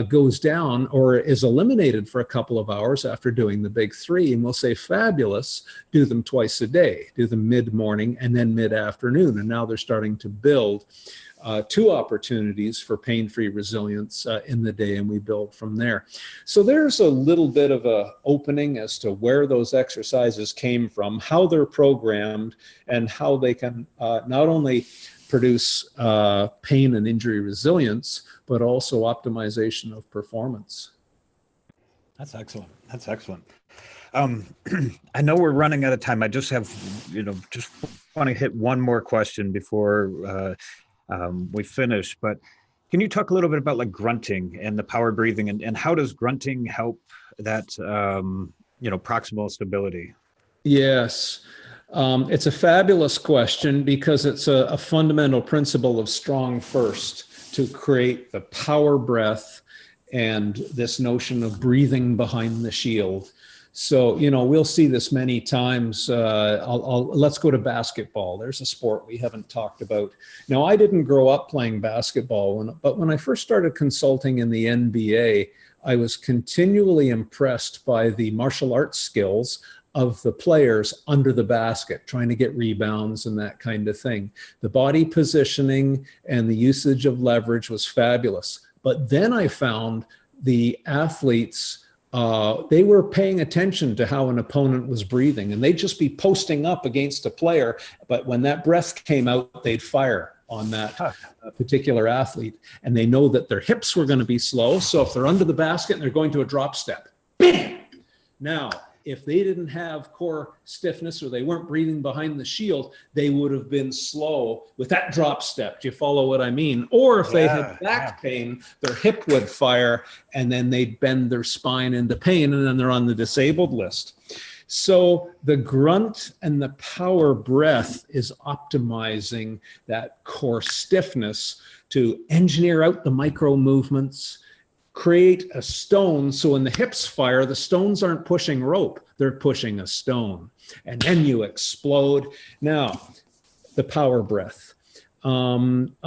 goes down or is eliminated for a couple of hours after doing the big three. And we'll say, fabulous, do them twice a day, do them mid-morning and then mid-afternoon. And now they're starting to build 2 opportunities for pain-free resilience in the day, and we build from there. So there's a little bit of a opening as to where those exercises came from, how they're programmed, and how they can not only produce pain and injury resilience, but also optimization of performance. That's excellent. That's excellent. I know we're running out of time. I just have, just want to hit one more question before we finish, but can you talk a little bit about like grunting and the power breathing, and how does grunting help that, proximal stability? Yes. It's a fabulous question because it's a fundamental principle of StrongFirst to create the power breath and this notion of breathing behind the shield. So, we'll see this many times. Let's go to basketball. There's a sport we haven't talked about. Now, I didn't grow up playing basketball, but when I first started consulting in the NBA, I was continually impressed by the martial arts skills of the players under the basket, trying to get rebounds and that kind of thing. The body positioning and the usage of leverage was fabulous. But then I found the athletes, they were paying attention to how an opponent was breathing, and they'd just be posting up against a player, but when that breath came out, they'd fire on that particular athlete, and they know that their hips were going to be slow. So if they're under the basket and they're going to a drop step, bam! Now, if they didn't have core stiffness or they weren't breathing behind the shield, they would have been slow with that drop step. Do you follow what I mean? Or if they had back pain, their hip would fire and then they'd bend their spine into pain, and then they're on the disabled list. So the grunt and the power breath is optimizing that core stiffness to engineer out the micro movements, create a stone, so when the hips fire, the stones aren't pushing rope, they're pushing a stone, and then you explode. Now, the power breath. I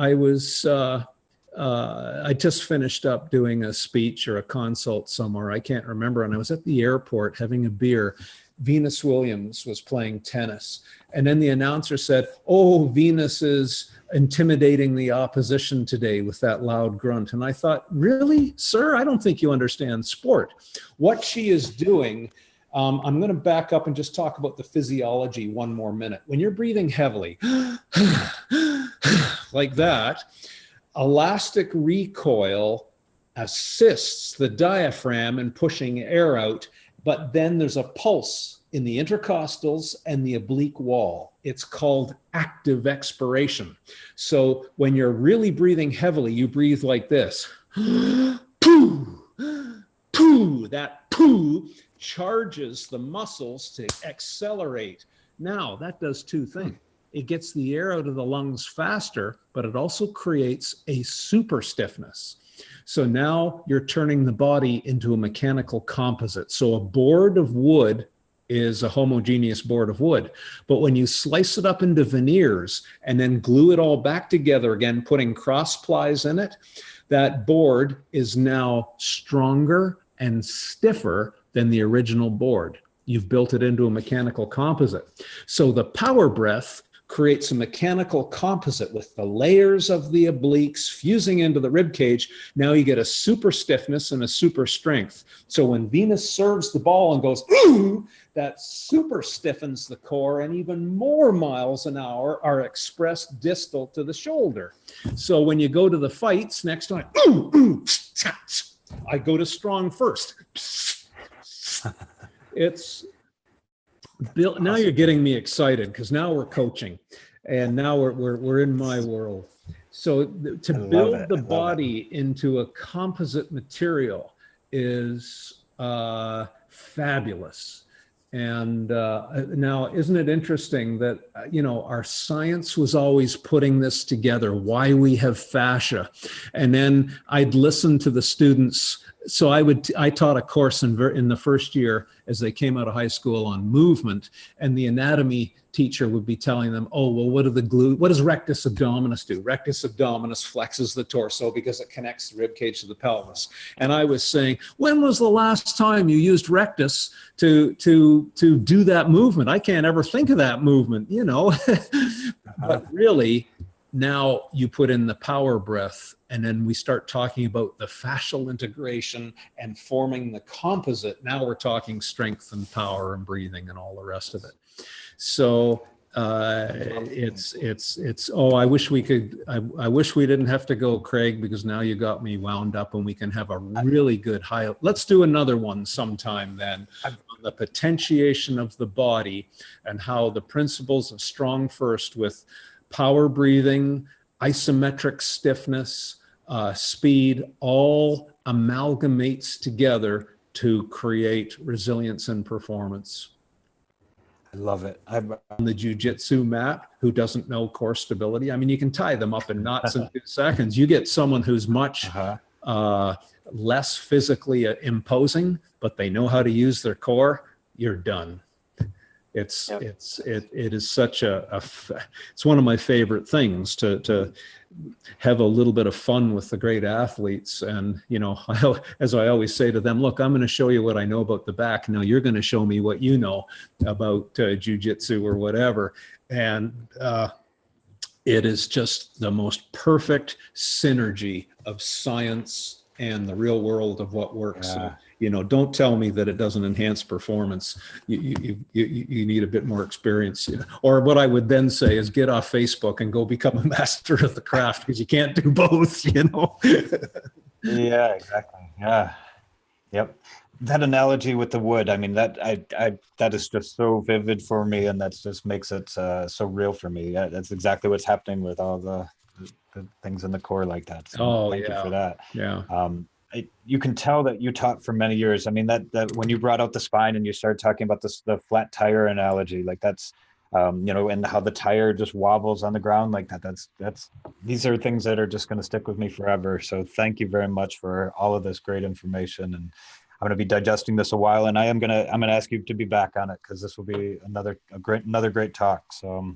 just finished up doing a speech or a consult somewhere, I can't remember, and I was at the airport having a beer. Venus Williams was playing tennis, and then the announcer said, "Oh, Venus is intimidating the opposition today with that loud grunt." And I thought, really, sir? I don't think you understand sport. What she is doing, I'm going to back up and just talk about the physiology one more minute. When you're breathing heavily, like that, elastic recoil assists the diaphragm in pushing air out, but then there's a pulse in the intercostals and the oblique wall. It's called active expiration. So when you're really breathing heavily, you breathe like this. Poo, poo. That poo charges the muscles to accelerate. Now, that does two things. It gets the air out of the lungs faster, but it also creates a super stiffness. So now you're turning the body into a mechanical composite. So a board of wood is a homogeneous board of wood. But when you slice it up into veneers and then glue it all back together again, putting cross plies in it, that board is now stronger and stiffer than the original board. You've built it into a mechanical composite. So the power breath creates a mechanical composite with the layers of the obliques fusing into the rib cage. Now you get a super stiffness and a super strength. So when Venus serves the ball and goes, ooh, that super stiffens the core, and even more miles an hour are expressed distal to the shoulder. So when you go to the fights next time, ooh, ooh, I go to StrongFirst. It's Bill, now you're getting me excited because now we're coaching, and now we're in my world. So to build the body into a composite material is fabulous. And now, isn't it interesting that our science was always putting this together? Why we have fascia, and then I'd listen to the students. So I taught a course in the first year as they came out of high school on movement, and the anatomy teacher would be telling them, oh, well, what does rectus abdominis do? Rectus abdominis flexes the torso because it connects the rib cage to the pelvis. And I was saying, when was the last time you used rectus to do that movement? I can't ever think of that movement, But really, now you put in the power breath, and then we start talking about the fascial integration and forming the composite. Now we're talking strength and power and breathing and all the rest of it. So it's I wish we didn't have to go, Craig, because now you got me wound up, and we can have a really good high. Let's do another one sometime then on the potentiation of the body and how the principles of StrongFirst with power breathing, isometric stiffness, speed, all amalgamates together to create resilience and performance. I love it. On the jiu-jitsu mat, who doesn't know core stability, I mean, you can tie them up in knots in 2 seconds. You get someone who's much less physically imposing, but they know how to use their core. you're done. It is such it's one of my favorite things to have a little bit of fun with the great athletes. And, you know, as I always say to them, look, I'm going to show you what I know about the back. Now you're going to show me what you know about jujitsu or whatever. And it is just the most perfect synergy of science and the real world of what works. Yeah. So, you know, don't tell me that it doesn't enhance performance. You need a bit more experience. You know? Or what I would then say is get off Facebook and go become a master of the craft, because you can't do both, you know? Yeah, exactly. Yeah. Yep. That analogy with the wood, I mean, that that is just so vivid for me, and that just makes it so real for me. Yeah, that's exactly what's happening with all the things in the core like that. So thank you for that. Yeah. You can tell that you taught for many years. I mean, that when you brought out the spine and you started talking about the flat tire analogy, like that's, you know, and how the tire just wobbles on the ground like that. That's these are things that are just going to stick with me forever. So thank you very much for all of this great information. And I'm going to be digesting this a while, and I'm going to ask you to be back on it, because this will be another great talk. So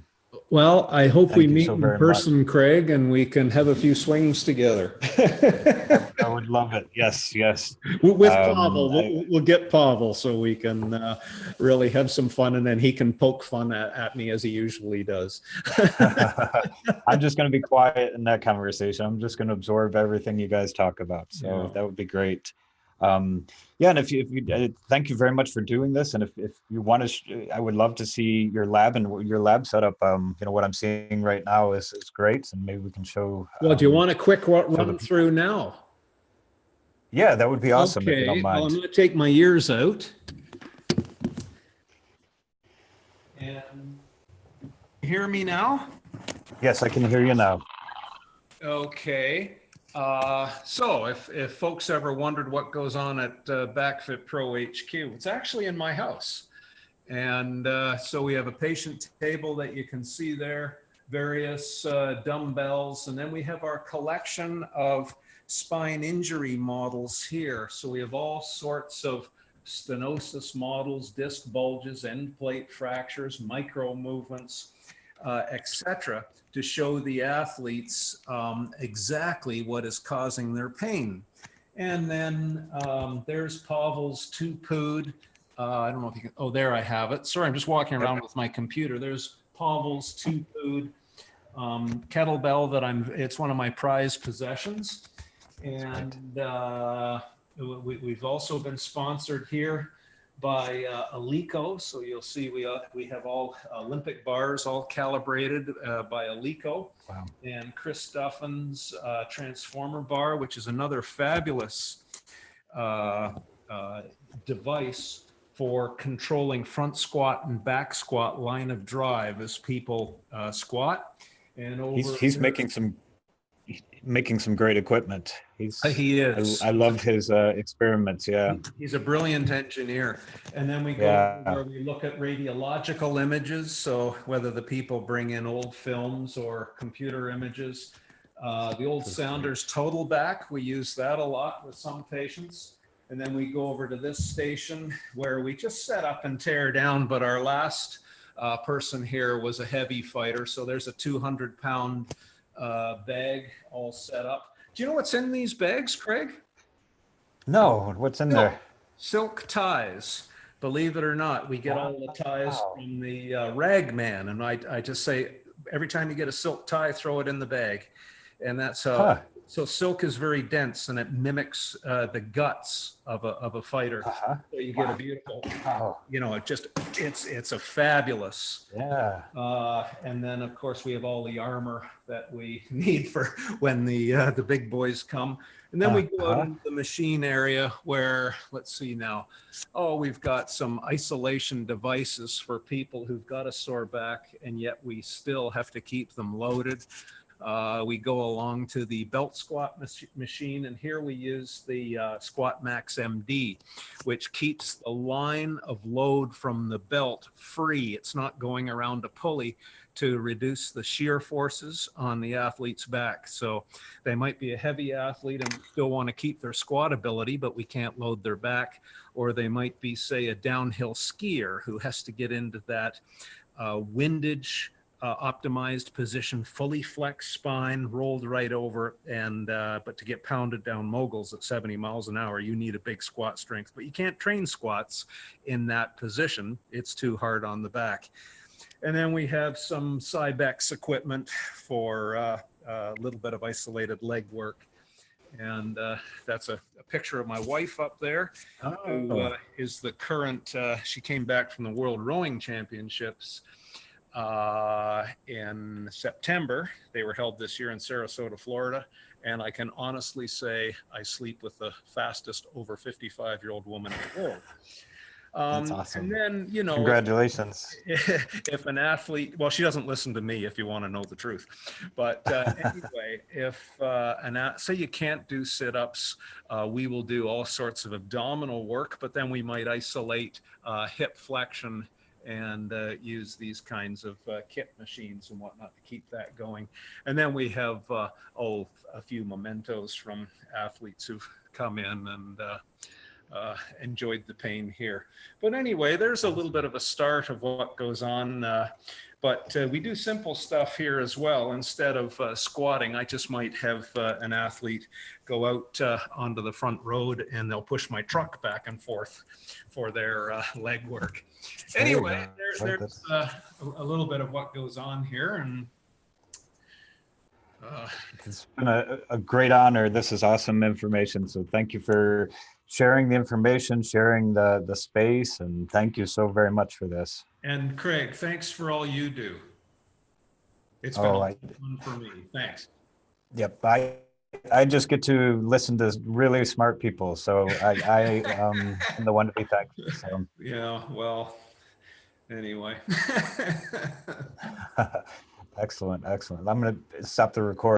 Well, I hope we meet so in very person, Craig, and we can have a few swings together. I would love it. Yes, yes. With Pavel, we'll get Pavel so we can really have some fun, and then he can poke fun at me as he usually does. I'm just going to be quiet in that conversation. I'm just going to absorb everything you guys talk about. So that would be great. Yeah, and if you thank you very much for doing this. And if you want to, I would love to see your lab and your lab setup. You know, what I'm seeing right now is great, and maybe we can show. Well, do you want a quick run through now? Yeah, that would be awesome. Okay, if you don't mind. well, I'm going to take my ears out. And hear me now? Yes, I can hear you now. Okay. So if folks ever wondered what goes on at BackFit Pro HQ, it's actually in my house. And so we have a patient table that you can see there, various dumbbells, and then we have our collection of spine injury models here. So we have all sorts of stenosis models, disc bulges, end plate fractures, micro movements, etc., to show the athletes exactly what is causing their pain. And then there's Pavel's two-pood. I don't know if you can, oh, there I have it. Sorry, I'm just walking around with my computer. There's Pavel's two-pood kettlebell that it's one of my prized possessions. And we've also been sponsored here by Alico. So you'll see we have all Olympic bars, all calibrated by Alico. Wow. And Chris Duffin's transformer bar, which is another fabulous device for controlling front squat and back squat line of drive as people squat. And he's making some great equipment. He is. I loved his experiments. Yeah, he's a brilliant engineer. And then we go where we look at radiological images. So whether the people bring in old films or computer images, the old Sounders total back, we use that a lot with some patients. And then we go over to this station where we just set up and tear down. But our last person here was a heavy fighter. So there's a 200-pound bag all set up. Do you know what's in these bags, Craig? No, what's in there? Silk ties. Believe it or not, we get all the ties from the rag man. And I just say, every time you get a silk tie, throw it in the bag. And that's how. So silk is very dense, and it mimics the guts of a fighter. So you get a beautiful, you know, it's a fabulous. Yeah. And then of course we have all the armor that we need for when the big boys come. And then we go out into the machine area where, let's see now, we've got some isolation devices for people who've got a sore back, and yet we still have to keep them loaded. We go along to the belt squat machine, and here we use the Squat Max MD, which keeps the line of load from the belt free. It's not going around a pulley. to reduce the shear forces on the athlete's back. So they might be a heavy athlete and still want to keep their squat ability, but we can't load their back. Or they might be, say, a downhill skier who has to get into that windage optimized position, fully flexed spine, rolled right over, and but to get pounded down moguls at 70 miles an hour, you need a big squat strength. But you can't train squats in that position. It's too hard on the back. And then we have some Cybex equipment for a little bit of isolated leg work. And that's a picture of my wife up there, who is the current, she came back from the World Rowing Championships in September. They were held this year in Sarasota, Florida. And I can honestly say I sleep with the fastest over 55-year-old woman in the world. That's awesome. And then, you know, congratulations. If an athlete, well, she doesn't listen to me if you want to know the truth. But anyway, if say you can't do sit-ups, we will do all sorts of abdominal work, but then we might isolate hip flexion and use these kinds of kit machines and whatnot to keep that going. And then we have, a few mementos from athletes who've come in and enjoyed the pain here. But anyway, there's a little bit of a start of what goes on. But we do simple stuff here as well. Instead of squatting, I just might have an athlete go out onto the front road and they'll push my truck back and forth for their leg work. Anyway, there's a little bit of what goes on here. And it's been a great honor. This is awesome information. So thank you for sharing the information, sharing the space, and thank you so very much for this. And Craig, thanks for all you do. It's been fun for me. Thanks. Yep, I just get to listen to really smart people, so I am the one to be thanked. So. Yeah, well, anyway. Excellent. I'm going to stop the recording.